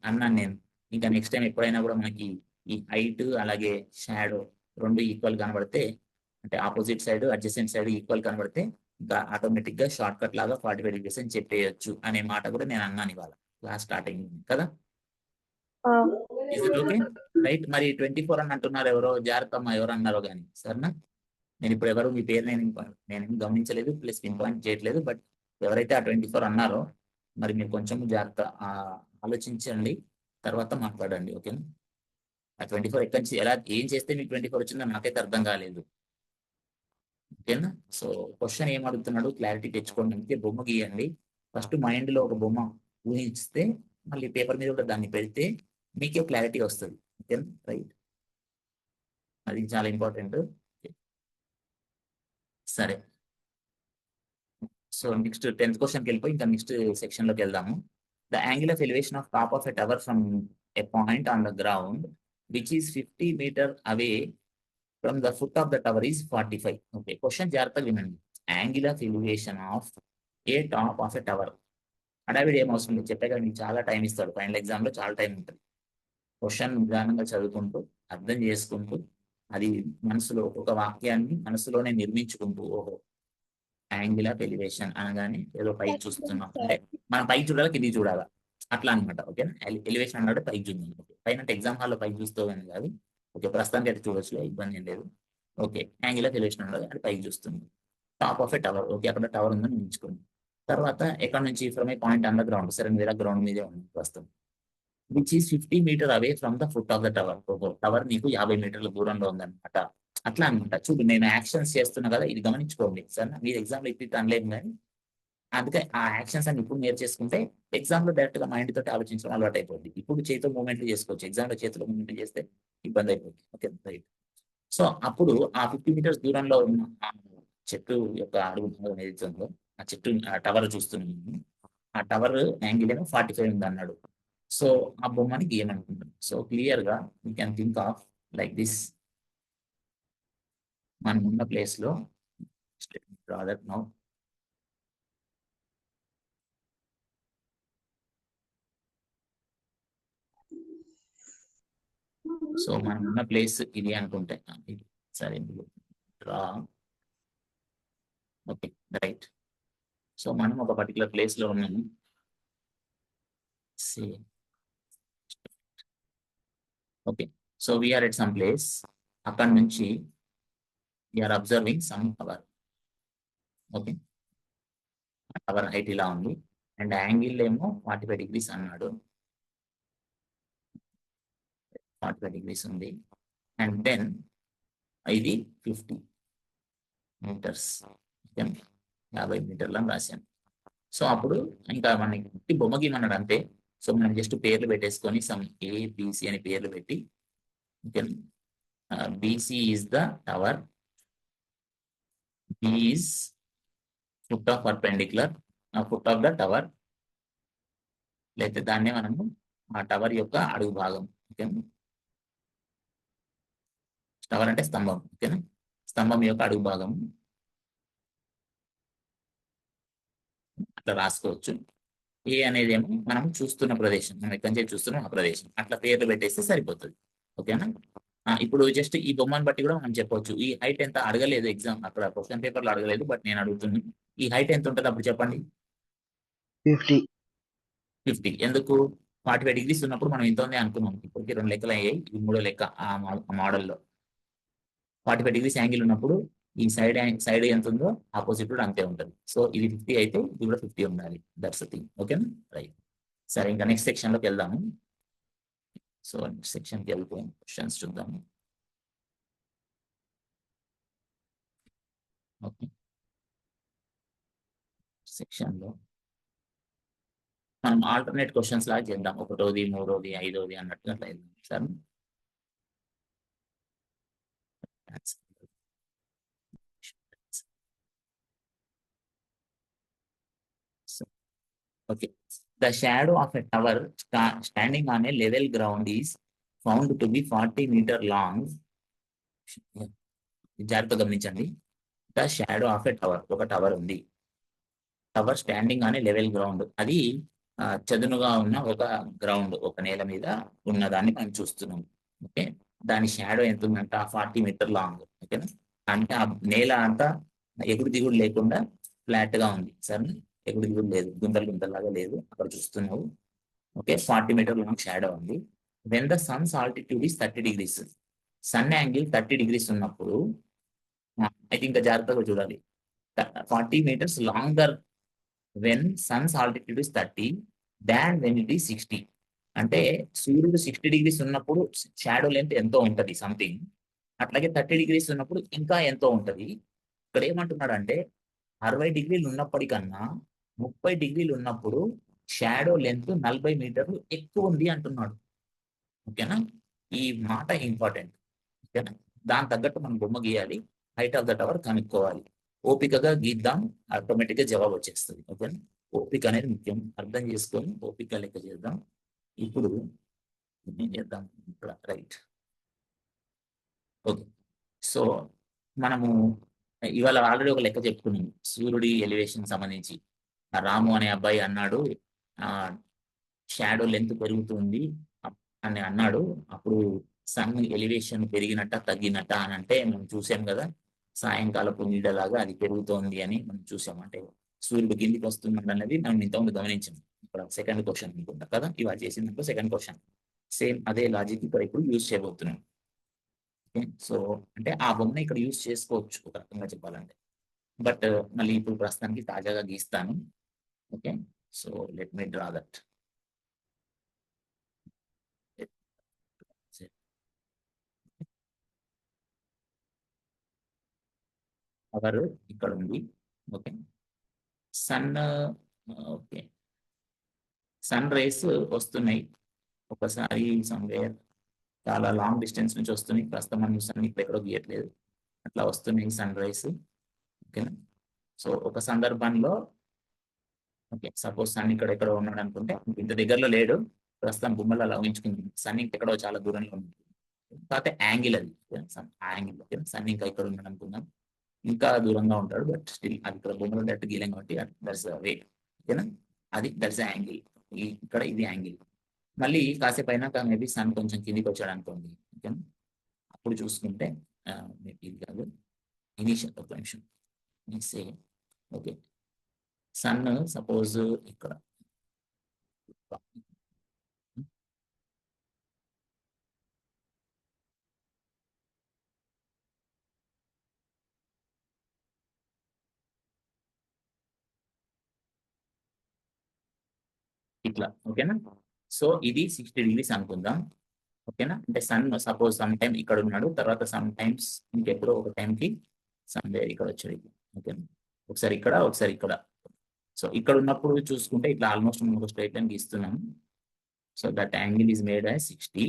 అన్నాను నేను, ఇంకా నెక్స్ట్ టైం ఎప్పుడైనా కూడా మనకి ఈ హైట్ అలాగే షాడో రెండు ఈక్వల్ కనబడితే, అంటే opposite side adjacent side equal కనబడితే, ఇంకా ఆటోమేటిక్ గా షార్ట్ కట్ లాగా 45 degrees అని చెప్పేయచ్చు అనే మాట కూడా నేను అన్నాను ఇవాళ క్లాస్ స్టార్టింగ్ కదా. Okay, right. మరి 24 అని అంటున్నారు ఎవరో, జాగ్రత్తమ్మ ఎవరు అన్నారో కానీ, సరేనా? నేను ఇప్పుడు ఎవరు మీ పేరు నేను గమనించలేదు, ప్లస్ పాయింట్ చేయట్లేదు. బట్ ఎవరైతే ఆ 24 అన్నారో మరి మీరు కొంచెం జాగ్రత్త ఆలోచించండి, తర్వాత మాట్లాడండి. ఓకేనా, ఆ 24 ఎక్కడి నుంచి ఎలా ఏం చేస్తే మీకు 24 వచ్చిందో నాకైతే అర్థం కాలేదు. ఓకేనా, సో క్వశ్చన్ ఏం అడుగుతున్నాడు క్లారిటీ తెచ్చుకోండి. అందుకే బొమ్మ గీయండి ఫస్ట్, మైండ్ లో ఒక బొమ్మ ఊహిస్తే మళ్ళీ పేపర్ మీద కూడా దాన్ని పెడితే మీకే క్లారిటీ వస్తుంది. ఓకేనా, రైట్, అది చాలా ఇంపార్టెంట్. సరే, సో నెక్స్ట్ 10th క్వశ్చన్కి వెళ్ళిపోయి ఇంకా నెక్స్ట్ సెక్షన్ లోకి వెళ్దాము. The angle of elevation of top of a tower from a point on the ground which is 50 meter away from the foot of the tower is 45. Okay, question జాగ్రత్తగా వినండి. Angle of elevation of A top of a tower, హడావిడి ఏం అవసరం లేదు, చెప్పే కదా మీకు చాలా టైం ఇస్తాడు, ఫైనల్ ఎగ్జామ్ లో చాలా టైం ఉంటుంది. క్వశ్చన్ నిదానంగా చదువుకుంటూ అర్థం చేసుకుంటూ అది మనసులో ఒక వాక్యాన్ని మనసులోనే నిర్మించుకుంటూ, ఓహో యాంగిల్ ఆఫ్ ఎలివేషన్ అనగానే ఏదో పైకి చూస్తున్నాం అంటే మనం పైకి చూడాలా కిందికి చూడాలా అట్లా అనమాట. ఓకేనా, ఎలివేషన్ అన్నాడు పైకి చూద్దాం. ఓకే, పైన అంటే ఎగ్జామ్ హాల్లో పైకి చూస్తూ కానీ కాదు. ఓకే, ప్రస్తుతానికి అయితే చూడొచ్చు, ఇబ్బంది ఏం లేదు. ఓకే, యాంగిల్ ఆఫ్ ఎలివేషన్ అన్నాడు అంటే పైకి చూస్తుంది. Top of a tower, okay అక్కడ టవర్ ఉందని ఊహించుకోండి. తర్వాత ఎక్కడ నుంచి from a point under ground, సరే మీరు గ్రౌండ్ మీదే ఉంది ప్రస్తుతం, which is 50 meter away from the foot of the tower. Tower నీకు 50 మీటర్ల దూరంలో ఉందన్నమాట. అట్లా అనమాట. చూడు నేను యాక్షన్స్ చేస్తున్నా కదా, ఇది గమనించుకోండి సార్. మీరు ఎగ్జామ్ లో ఇప్పుడు అనలేదు కానీ అందుకే ఆ యాక్షన్స్ అన్ని ఇప్పుడు నేర్చేసుకుంటే ఎగ్జామ్ లో డైరెక్ట్ గా మైండ్ తోటి ఆలోచించడం అలవాటు అయిపోద్ది. ఇప్పుడు చేతితో మూమెంట్లు చేసుకోవచ్చు, ఎగ్జామ్ లో చేతిలో మూమెంట్లు చేస్తే ఇబ్బంది అయిపోద్ది. Okay right. సో అప్పుడు ఆ 50 మీటర్స్ దూరంలో ఉన్న ఆ చెట్టు యొక్క అడుగు భాగం ఏదైతే ఉందో, ఆ చెట్టు టవర్ చూస్తున్నాము, ఆ టవర్ యాంగిల్ ఏమో 45 ఉంది అన్నాడు. సో ఆ బొమ్మని గీయమనుకుంటాం. సో క్లియర్ గా you can think of like this. మనం ఉన్న ప్లేస్ లో నౌ సో మనం ఉన్న ప్లేస్ ఇది అనుకుంటే సరే డ్రా. Okay right. సో మనం ఒక పర్టికులర్ ప్లేస్ లో ఉన్నాము. Okay, so we are at some place. అక్కడ నుంచి we are observing some tower. Okay, tower height ఇలా ఉంది అండ్ యాంగిల్ ఏమో 45 degrees అన్నాడు. 45 degrees ఉంది అండ్ దెన్ ఇది 50 meters, 50 మీటర్లు అని రాశాను. సో అప్పుడు ఇంకా మనకి బొమ్మ గీమన్నాడు అంతే. సో మనం జస్ట్ పేర్లు పెట్టేసుకొని సమ్ ఏబిసి అని పేర్లు పెట్టి, BC is the tower, B is foot of perpendicular foot of the tower, లేకపోతే దాన్నే మనము ఆ టవర్ యొక్క అడుగు భాగం. ఓకే, టవర్ అంటే స్తంభం. ఓకేనా, స్తంభం యొక్క అడుగు భాగం అట్లా రాసుకోవచ్చు. ఏ అనేది ఏమో మనం చూస్తున్న ప్రదేశం, మనం ఎక్కడి నుంచి చూస్తున్నాం ఆ ప్రదేశం, అట్లా పేర్లు పెట్టేస్తే సరిపోతుంది. ఓకేనా, ఇప్పుడు జస్ట్ ఈ బొమ్మను బట్టి కూడా మనం చెప్పవచ్చు. ఈ హైట్ ఎంత అడగలేదు ఎగ్జామ్, అక్కడ క్వశ్చన్ పేపర్ లో అడగలేదు, బట్ నేను అడుగుతున్నాను. ఈ హైట్ ఎంత ఉంటుంది అప్పుడు చెప్పండి. 50. ఎందుకు? 45 degrees ఉన్నప్పుడు మనం ఇంత ఉంది అనుకున్నాం. ఇప్పటికి 2 లెక్కలు అయ్యాయి, ఇది 3వ లెక్క ఆ మోడల్లో. 45 degrees యాంగిల్ ఉన్నప్పుడు ఈ సైడ్ ఎంత ఉందో ఆపోజిట్ కూడా అంతే ఉంటుంది. సో ఇది 50 అయితే ఇది కూడా 50 ఉండాలి. That's the thing. ఓకేనా రైట్. సరే ఇంకా నెక్స్ట్ సెక్షన్ లోకి వెళ్దాము. సో నెక్స్ట్ సెక్షన్ కి వెళ్తే క్వశ్చన్స్ చూద్దాము. ఓకే, సెక్షన్ లో మనం ఆల్టర్నేట్ క్వశ్చన్స్ లాగా చేద్దాం. 1వ, 3వది, 5వది అన్నట్టుగా అట్లా వెళ్దాం sir. Okay. The shadow of a tower standing on a level ground is found to be 40 meter long. జాగ్రత్తగా గమనించండి. The shadow of a tower, ఒక టవర్ ఉంది. Tower standing on a level ground, అది చదునుగా ఉన్న ఒక గ్రౌండ్, ఒక నేల మీద ఉన్నదాన్ని మనం చూస్తున్నాం. ఓకే, దాని షాడో ఎంత ఉందంట 40 మీటర్ లాంగ్. ఓకేనా, అంటే ఆ నేల అంతా ఎగుడు దిగుడు లేకుండా ఫ్లాట్ గా ఉంది. సరే, ఎగుడు దిగుడు లేదు, గుంతలాగా లేదు, అక్కడ చూస్తున్నావు. ఓకే, 40 మీటర్ లాంగ్ షాడో ఉంది. When the sun's altitude is 30 degrees, sun angle 30 degrees ఉన్నప్పుడు, అయితే ఇంకా జాగ్రత్తగా చూడాలి. 40 meters longer when sun's altitude is 30 than when it is 60. అంటే సూర్యుడు 60 degrees ఉన్నప్పుడు షాడో లెంత్ ఎంతో ఉంటది సంథింగ్, అట్లాగే 30 degrees ఉన్నప్పుడు ఇంకా ఎంతో ఉంటది. ఇక్కడ ఏమంటున్నాడు అంటే 60 degrees ఉన్నప్పటికన్నా 30 degrees ఉన్నప్పుడు షాడో లెంత్ 40 మీటర్లు ఎక్కువ ఉంది అంటున్నాడు. ఓకేనా, ఈ మాట ఇంపార్టెంట్. ఓకేనా, దాని తగ్గట్టు మనం బొమ్మ గీయాలి, హైట్ ఆఫ్ ద టవర్ కనుక్కోవాలి. ఓపికగా గీద్దాం, ఆటోమేటిక్ గా జవాబు వచ్చేస్తుంది. ఓకేనా, ఓపిక అనేది ముఖ్యం, అర్థం చేసుకొని ఓపిక లెక్క చేద్దాం. ఇప్పుడు ఏం చేద్దాం ఇక్కడ, రైట్. ఓకే, సో మనము ఇవాళ ఆల్రెడీ ఒక లెక్క చెప్పుకున్నాం సూర్యుడి ఎలివేషన్ సంబంధించి. రాము అనే అబ్బాయి అన్నాడు షాడో లెంత్ పెరుగుతుంది అని అన్నాడు. అప్పుడు సన్ ఎలివేషన్ పెరిగినట్ట తగ్గినట్ట అని అంటే మనం చూసాం కదా, సాయంకాలపు నీడలాగా అది పెరుగుతోంది అని మనం చూసాం. అంటే సూర్యుడు కిందికి వస్తున్నాడు అనేది మనం ఇంతకుముందు గమనించాం. ఇక్కడ సెకండ్ క్వశ్చన్ అనుకుంటా కదా, ఇవాళ చేసినప్పుడు సెకండ్ క్వశ్చన్ సేమ్ అదే లాజిక్ ఇక్కడ ఇప్పుడు యూజ్ చేయబోతున్నాం. ఓకే, సో అంటే ఆ బొమ్మని ఇక్కడ యూజ్ చేసుకోవచ్చు ఒక రకంగా చెప్పాలంటే. బట్ మళ్ళీ ఇప్పుడు ప్రస్తుతానికి తాజాగా గీస్తాను. Okay, so let me draw that. Power ఇక్కడ ఉంది. Okay, sun okay sun rays వస్తున్నాయి ఒకసారి సమ్వేర్ చాలా లాంగ్ డిస్టెన్స్ నుంచి వస్తున్నాయి. ప్రస్తుతం మనం సన్ ఇక్కడ ఎక్కడో గీయట్లేదు, అట్లా వస్తున్నాయి సన్ రైస్. ఓకేనా, సో ఒక సందర్భంలో ఓకే సపోజ్ సన్ ఇక్కడ ఎక్కడో ఉన్నాడు అనుకుంటే, ఇంత దగ్గరలో లేడు, ప్రస్తుతం బొమ్మలు అలా ఊహించుకుంది. సన్ ఇంకెక్కడో చాలా దూరంలో ఉంది, కాకపోతే యాంగిల్ అది యాంగిల్. ఓకే, సన్ ఇంకా ఇక్కడ ఉన్నాడు అనుకుందాం, ఇంకా దూరంగా ఉంటాడు, బట్ స్టిల్ అది ఇక్కడ బొమ్మలు డైరెక్ట్ గీయలేం కాబట్టి దట్స్ వే. ఓకేనా, అది దట్స్ యాంగిల్. ఇక్కడ ఇది యాంగిల్. మళ్ళీ కాసేపు అయినాక మేబీ సన్ కొంచెం కిందికి వచ్చాడు అనుకోండి. ఓకేనా, అప్పుడు చూసుకుంటే మేబీ ఇది కాదు, ఇనిషియల్ ఒక నిమిషం సే. ఓకే, సన్ సపోజ్ ఇక్కడ ఇట్లా. ఓకేనా, సో ఇది 60 degrees అనుకుందాం. ఓకేనా, అంటే సన్ సపోజ్ సమ్ టైమ్ ఇక్కడ ఉన్నాడు, తర్వాత సమ్ టైమ్స్ ఇంకెప్పుడో ఒక టైంకి సన్ ఇక్కడ వచ్చాడు. ఓకేనా, ఒకసారి ఇక్కడ ఒకసారి ఇక్కడ. సో ఇక్కడ ఉన్నప్పుడు చూసుకుంటే ఇట్లా ఆల్మోస్ట్ మనం ఒక స్ట్రైట్ లైన్ గీస్తున్నాం. So that angle is made as 60.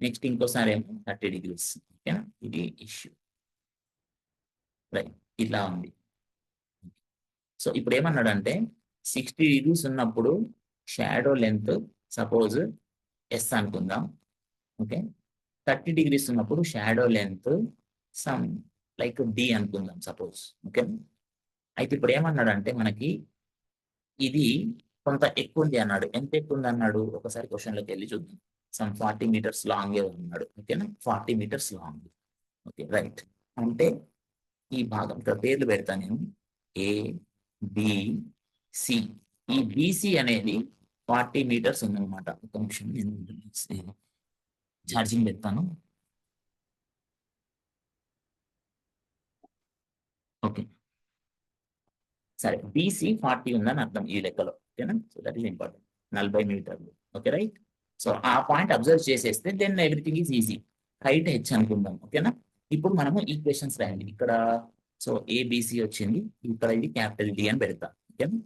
Next ఇంకోసారి ఏమో 30 degrees. ఓకేనా, ఇది ఇష్యూ రైట్, ఇట్లా ఉంది. సో ఇప్పుడు ఏమన్నాడంటే 60 degrees ఉన్నప్పుడు షాడో లెంత్ సపోజ్ ఎస్ అనుకుందాం. ఓకే, 30 degrees ఉన్నప్పుడు shadow length some like D అనుకుందాం సపోజ్. ఓకే, అయితే ఇప్పుడు ఏమన్నాడంటే మనకి ఇది కొంత ఎక్కువ ఉంది అన్నాడు. ఎంత ఎక్కువ ఉంది అన్నాడు, ఒకసారి క్వశ్చన్లోకి వెళ్ళి చూద్దాం. సమ్ 40 meters లాంగ్ అన్నాడు. ఓకేనా, 40 meters లాంగ్. ఓకే రైట్, అంటే ఈ భాగం ఇక్కడ పేర్లు పెడతా నేను, ఏ బి సి. ఈ బిసి అనేది 40 meters ఉందన్నమాట. ఒక నిమిషం నేను ఛార్జింగ్ పెడతాను. ఓకే సరే, బీసీ 40 ఉందని అర్థం ఈ లెక్కలో. ఓకేనా, సో దట్ ఈస్ ఇంపార్టెంట్, 40 మీటర్లు. ఓకే రైట్, సో ఆ పాయింట్ అబ్జర్వ్ చేసేస్తే then everything is easy. Height H అనుకుందాం. ఓకేనా, ఇప్పుడు మనము ఈక్వేషన్స్ రాయండి ఇక్కడ. సో ఏబిసి వచ్చింది, ఇక్కడ ఇది క్యాపిటల్ డి అని పెడతా. ఓకేనా,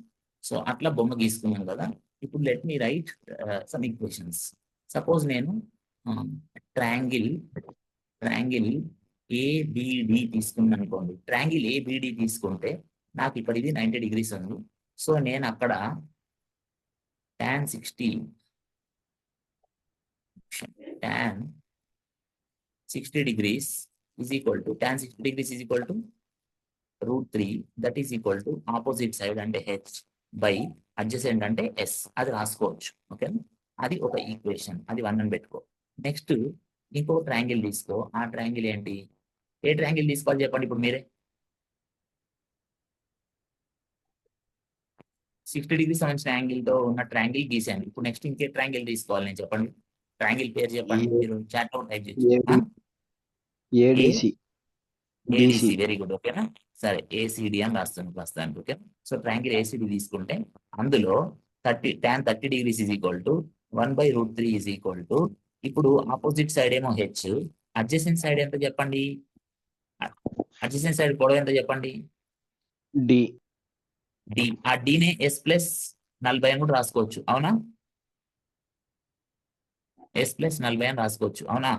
సో అట్లా బొమ్మ గీసుకున్నాం కదా. ఇప్పుడు let me write some equations. Suppose నేను ట్రయాంగిల్ ఏబిడి తీసుకున్నాను అనుకోండి. ట్రయాంగిల్ ఏబిడి తీసుకుంటే నాకు ఇక్కడ ఇది 90 degrees ఉంది. సో నేను అక్కడ tan 60 degrees is equal to tan 60 degrees is equal to √3. that is equal to opposite side అంటే హెచ్ బై అడ్జసెంట్ అంటే ఎస్. అది రాసుకోవచ్చు. ఓకే, అది ఒక ఈక్వేషన్, అది 1 అని పెట్టుకో. నెక్స్ట్ ఇంకో ట్రయాంగిల్ తీసుకో. ఆ ట్రయాంగిల్ ఏంటి, ఏ ట్రయాంగిల్ తీసుకోవాలి చెప్పండి ఇప్పుడు మీరే. 60 degrees సంబంధించిన యాంగిల్ తో ఉన్న ట్రయాంగిల్ గీసాను. ఇప్పుడు నెక్స్ట్ ఇంకే ట్రయాంగిల్ తీసుకోవాలి నేను చెప్పండి. ట్రయాంగిల్ పేరు చెప్పండి, మీరు చాట్ లో టైప్ చేయొచ్చు. ఏడిసి. ఏడిసి, వెరీ గుడ్. ఓకేనా, సరే ఏసిడి అని రాస్తాను ప్రస్తుతానికి. ఓకే, సో ట్రయాంగిల్ ఏసిడి తీసుకుంటే అందులో tan 30 degrees is equal to 1/√3 is equal to, ఇప్పుడు ఆపోజిట్ సైడ్ ఏమో హెచ్, అడ్జసెంట్ సైడ్ ఎంత చెప్పండి, అడ్జసెంట్ సైడ్ పొడవు ఎంత చెప్పండి, డి. డి. ఆ డిని ఎస్ ప్లస్ 40 అని కూడా రాసుకోవచ్చు. అవునా, ఎస్ ప్లస్ 40 అని రాసుకోవచ్చు. అవునా,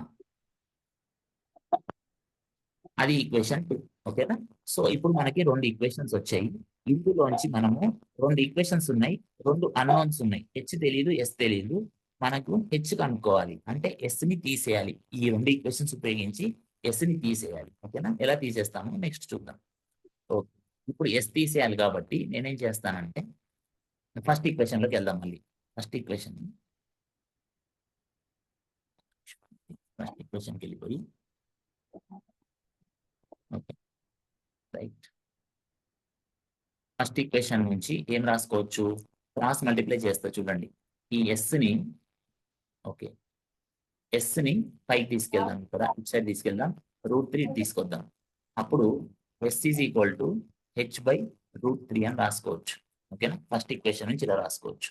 అది ఈక్వేషన్ 2. ఓకేనా, సో ఇప్పుడు మనకి 2 ఈక్వేషన్స్ వచ్చాయి. ఇందులోంచి మనము 2 ఈక్వేషన్స్ ఉన్నాయి, 2 అన్నోన్స్ ఉన్నాయి. హెచ్ తెలియదు, ఎస్ తెలియదు. మనకు హెచ్ కనుక్కోవాలి అంటే ఎస్ ని తీసేయాలి. ఈ 2 ఈక్వేషన్స్ ఉపయోగించి ఎస్ ని తీసేయాలి. ఓకేనా, ఎలా తీసేస్తామో నెక్స్ట్ చూద్దాం. ఓకే, ఇప్పుడు ఎస్ తీసేయాలి కాబట్టి నేనేం చేస్తానంటే ఫస్ట్ ఈక్వేషన్లోకి వెళ్దాం. మళ్ళీ ఫస్ట్ ఈక్వేషన్కి వెళ్ళిపోయి ఓకే రైట్. ఫస్ట్ ఈక్వేషన్ నుంచి ఏం రాసుకోవచ్చు, క్రాస్ మల్టిప్లై చేస్తా చూడండి. ఈ ఎస్ని ఓకే ఎస్ని పైకి తీసుకెళ్దాం, ఇక్కడ ఇటు సైడ్ తీసుకెళ్దాం, √3 తీసుకొద్దాం. అప్పుడు yes is equal to h/√3 అని రాసుకోవచ్చు. ఓకేనా, ఫస్ట్ ఈక్వేషన్ నుంచి ఇలా రాసుకోవచ్చు.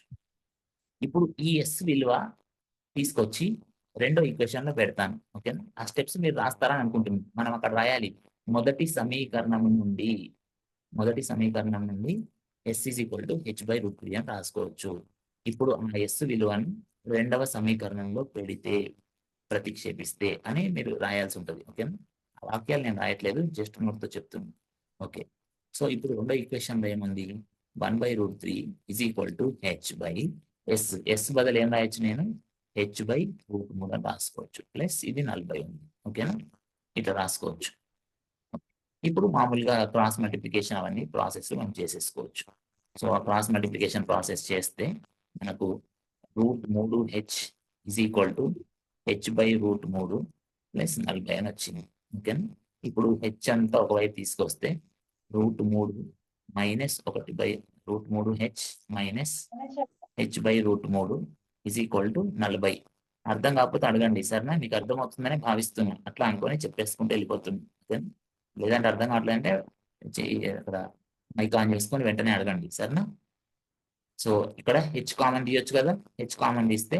ఇప్పుడు ఈ ఎస్ విలువ తీసుకొచ్చి రెండో ఈక్వేషన్ లో పెడతాను. ఓకేనా, ఆ స్టెప్స్ మీరు రాస్తారని అనుకుంటున్నాను. మనం అక్కడ రాయాలి మొదటి సమీకరణం నుండి yes is equal to h/√3 అని రాసుకోవచ్చు. ఇప్పుడు ఆ ఎస్ విలువను రెండవ సమీకరణంలో పెడితే ప్రతిక్షేపిస్తే అని మీరు రాయాల్సి ఉంటుంది. ఓకేనా, ఆ వాక్యాలు నేను రాయట్లేదు, జస్ట్ నోట్తో చెప్తున్నాను. ఓకే, సో ఇప్పుడు రెండో ఈక్వేషన్ లో ఏముంది, 1/√3 is equal to h/s. Yes బదులు ఏం రాయొచ్చు, నేను h/√3 అని రాసుకోవచ్చు. ప్లస్ ఇది 40 ఉంది. ఓకేనా, ఇట్లా రాసుకోవచ్చు. ఇప్పుడు మామూలుగా క్రాస్ మల్టిప్లికేషన్ అవన్నీ ప్రాసెస్ మనం చేసేసుకోవచ్చు. సో ఆ క్రాస్ మల్టిప్లికేషన్ ప్రాసెస్ చేస్తే మనకు √3h is equal to h/√3 plus 40 అని వచ్చింది. ఓకేనా, ఇప్పుడు హెచ్ అంతా ఒకవైపు తీసుకొస్తే √3 minus 1/√3h minus h/√3 is equal to 40. అర్థం కాకపోతే అడగండి, సరేనా, మీకు అర్థమవుతుందని భావిస్తున్నాను. అట్లా అనుకొని చెప్పేసుకుంటే వెళ్ళిపోతుంది. ఓకేనా, లేదంటే అర్థం కావట్లేదంటే అక్కడ మైక్ ఆన్ చేసుకొని వెంటనే అడగండి, సరేనా. సో ఇక్కడ హెచ్ కామన్ తీయొచ్చు కదా, హెచ్ కామన్ తీస్తే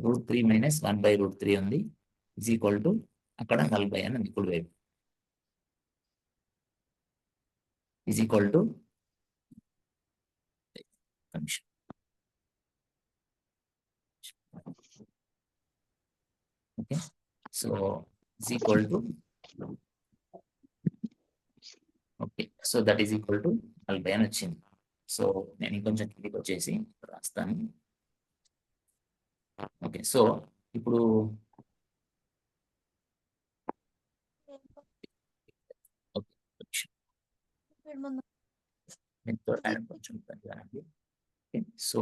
√3 మైనస్ 1/√3 ఉంది ఈజ్ ఈక్వల్ టు అక్కడ 40 అని ఉంది ఇప్పుడు వైపు is equal to okay. So is equal to okay, so that is equal to 40 అని వచ్చింది. సో నేను ఇంకొంచెం కిందికి వచ్చేసి రాస్తాను. ఓకే, సో ఇప్పుడు సో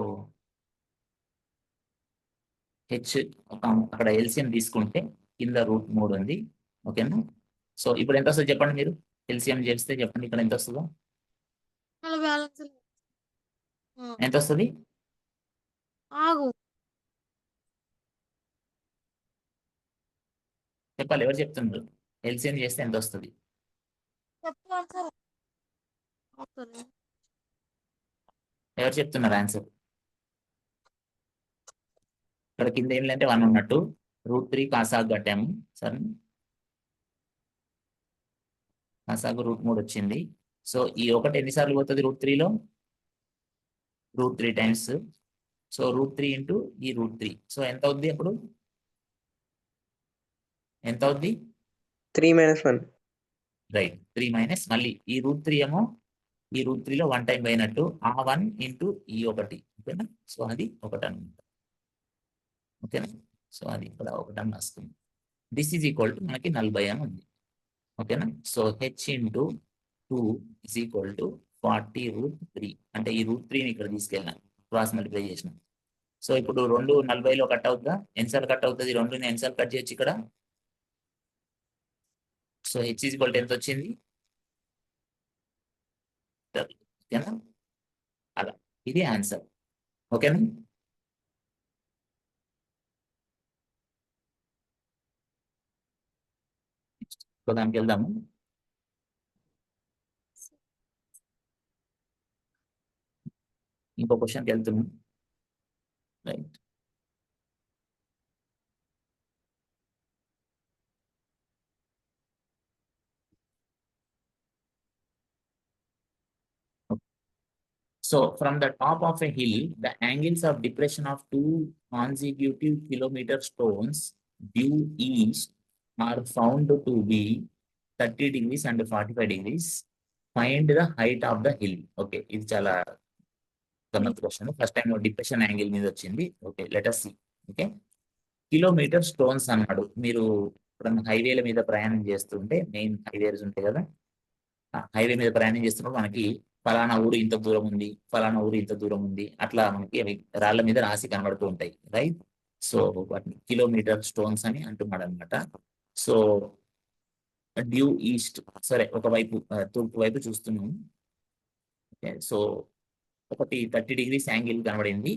హెచ్ అక్కడ ఎల్సిఎం తీసుకుంటే కింద √3 ఉంది. ఓకేనా, సో ఇప్పుడు ఎంత వస్తుంది చెప్పండి, మీరు ఎల్సిఎం చేస్తే చెప్పండి, ఇక్కడ ఎంత వస్తుందో, ఎంత వస్తుంది చెప్పాలి, ఎవరు చెప్తున్నారు, ఎల్సిఎం చేస్తే ఎంత వస్తుంది, ఎవరు చెప్తున్నారు ఆన్సర్. ఇక్కడ కింద ఏం లేదంటే 1 ఉన్నట్టు √3 కాసాగు కట్టాము, సరే కాసాగు √3 వచ్చింది. సో ఈ ఒకటి ఎన్నిసార్లు పోతుంది √3లో, √3 టైమ్స్. సో √3 ఇంటూ ఈ √3, సో ఎంత అవుద్ది అప్పుడు, ఎంత అవుద్ది 3 - 1. రైట్, 3 మైనస్ మళ్ళీ ఈ √3 ఏమో ఈ √3లో 1 టైం పోయినట్టు ఆ 1 ఇంటూ ఈ ఒకటి. ఓకేనా, సో అది 1 అనమాట. ఓకేనా, సో అది ఇక్కడ 1 అని రాస్తుంది. దిస్ ఈజ్ ఈక్వల్ టు మనకి 40 అని ఉంది. ఓకేనా, so h into 2 is equal to 40√3. అంటే ఈ √3ని ఇక్కడ తీసుకెళ్ళాను, క్రాస్ మల్టిప్లై చేసిన. సో ఇప్పుడు 2 40లో కట్ అవుతుందా, ఎన్నిసార్లు కట్ అవుతుంది, 2ని ఎన్నిసార్లు కట్ చేయొచ్చు ఇక్కడ. So h is equal to ఎంత వచ్చింది, ఓకేనా, అలా ఇది ఆన్సర్. ఓకేనా, దానికి వెళ్దాము. ఇంకో క్వశ్చన్కి వెళ్తున్నాం. Right, so from the top of a hill, the angles of depression of 2 consecutive kilometer stones due east are found to be 30 degrees and 45 degrees. Find the height of the hill. Okay, ఇది చాలా గమ్మత్ question. First time depression angle మీద వచ్చింది. Okay, let us see. Okay, kilometer stones అన్నాడు. మీరు ఇప్పుడు హైవేల మీద ప్రయాణం చేస్తుంటే, మెయిన్ హైవేస్ ఉంటాయి కదా, హైవే మీద ప్రయాణం చేస్తున్నప్పుడు మనకి ఫలానా ఊరు ఇంత దూరం ఉంది, ఫలానా ఊరు ఇంత దూరం ఉంది, అట్లా మనకి అవి రాళ్ళ మీద రాసి కనబడుతూ ఉంటాయి, రైట్? సో వాటిని కిలోమీటర్ స్టోన్స్ అని అంటున్నాడు అనమాట. సో డ్యూ ఈస్ట్, సరే ఒకవైపు తూర్పు వైపు చూస్తున్నాము. ఓకే, సో ఒకటి 30 degrees యాంగిల్ కనబడింది,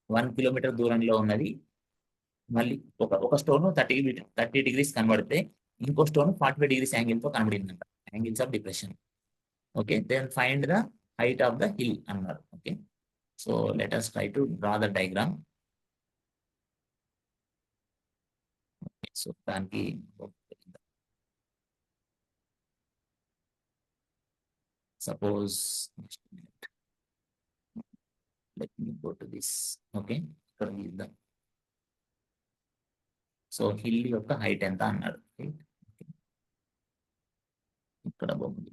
1 kilometer దూరంలో ఉన్నది. మళ్ళీ ఒక స్టోన్ 30 degrees కనబడితే ఇంకో స్టోన్ 45 degrees యాంగిల్ తో కనబడిందంట, angles of depression. Okay, then find the height of the hill అన్నారు. Okay, so let us try to draw the diagram. So దానికి suppose let me go to this. Okay, ఇక్కడ గీద్దాం. So hill యొక్క height ఎంత అన్నాడు, right? Okay. ఇక్కడ బొమ్మ.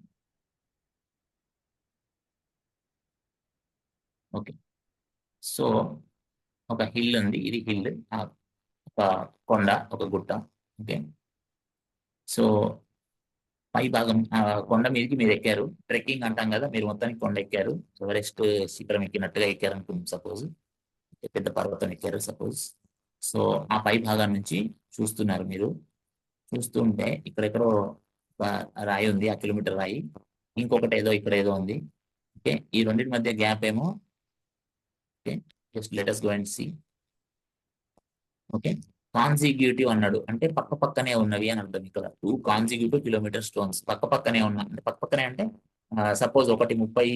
Okay, so ఒక హిల్ ఉంది, ఇది హిల్, ఒక కొండ, ఒక గుట్ట. ఓకే, సో పై భాగం కొండ మీదకి మీరు ఎక్కారు, ట్రెక్కింగ్ అంటాం కదా, మీరు మొత్తానికి కొండ ఎక్కారు, ఎవరెస్ట్ శిఖరం ఎక్కినట్టుగా ఎక్కారు అనుకుందాం, సపోజ్ పెద్ద పర్వతం ఎక్కారు సపోజ్. సో ఆ పై భాగం నుంచి చూస్తున్నారు మీరు, చూస్తుంటే ఇక్కడెక్కడో ఒక రాయి ఉంది, ఆ కిలోమీటర్ రాయి, ఇంకొకటి ఏదో ఇక్కడ ఏదో ఉంది. ఓకే, ఈ రెండింటి మధ్య గ్యాప్ ఏమో, okay just let us go and see. Okay, consecutive అన్నాడు అంటే పక్క పక్కనే ఉన్నవి అని అర్థం. ఇక్కడ 2 consecutive kilometer stones పక్క పక్కనే ఉన్నా, అంటే పక్క పక్కనే అంటే సపోజ్ ఒకటి 30,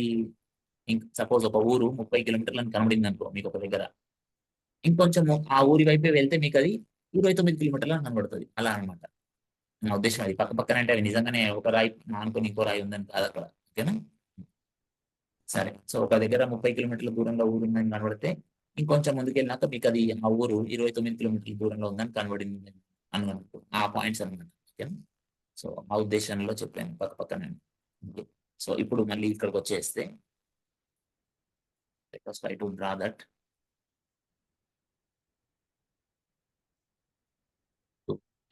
సపోజ్ ఒక ఊరు 30 kilometerలను కనబడింది అనుకో మీకు ఒక దగ్గర, ఇంకొంచెం ఆ ఊరి వైపే వెళ్తే మీకు అది 29 kilometerలను కనబడుతుంది, అలా అనమాట నా ఉద్దేశం. అది పక్క పక్కన అంటే అవి నిజంగానే ఒక రాయి అనుకుని ఇంకో రాయి ఉందని కాదు అక్కడ. ఓకేనా, సరే. సో ఒక దగ్గర 30 kilometerల దూరంలో ఊరు ఉందని కనబడితే ఇంకొంచెం ముందుకు వెళ్ళినాక మీకు అది ఆ ఊరు 29 kilometerల దూరంలో ఉందని కనబడింది అని అనుకో, ఆ పాయింట్స్ అనమాట. ఓకేనా, సో ఆ ఉద్దేశంలో చెప్పాను పక్క పక్కన. ఓకే, సో ఇప్పుడు మళ్ళీ ఇక్కడికి వచ్చేస్తే let us try to draw that.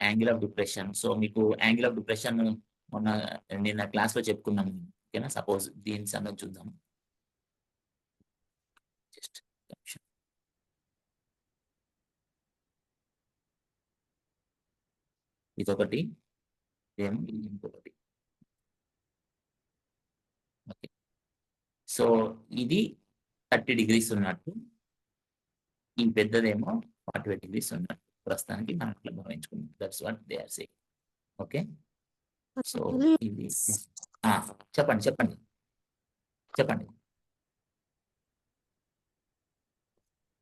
Angle of depression. So మీకు యాంగిల్ ఆఫ్ డిప్రెషన్ మొన్న నిన్న క్లాస్ లో చెప్పుకున్నాం. ఓకేనా, సపోజ్ దీని సంగతి చూద్దాం. జస్ట్ ఇదొకటి, ఇదేమో ఇంకొకటి. ఓకే, సో ఇది 30 degrees ఉన్నట్టు, ఈ పెద్దదేమో 45 degrees ఉన్నట్టు ప్రస్తుతానికి మనం అట్లా భావించుకున్నాం. That's what they are saying. Okay, so ఇది చెప్పండి చెప్పండి చెప్పండి.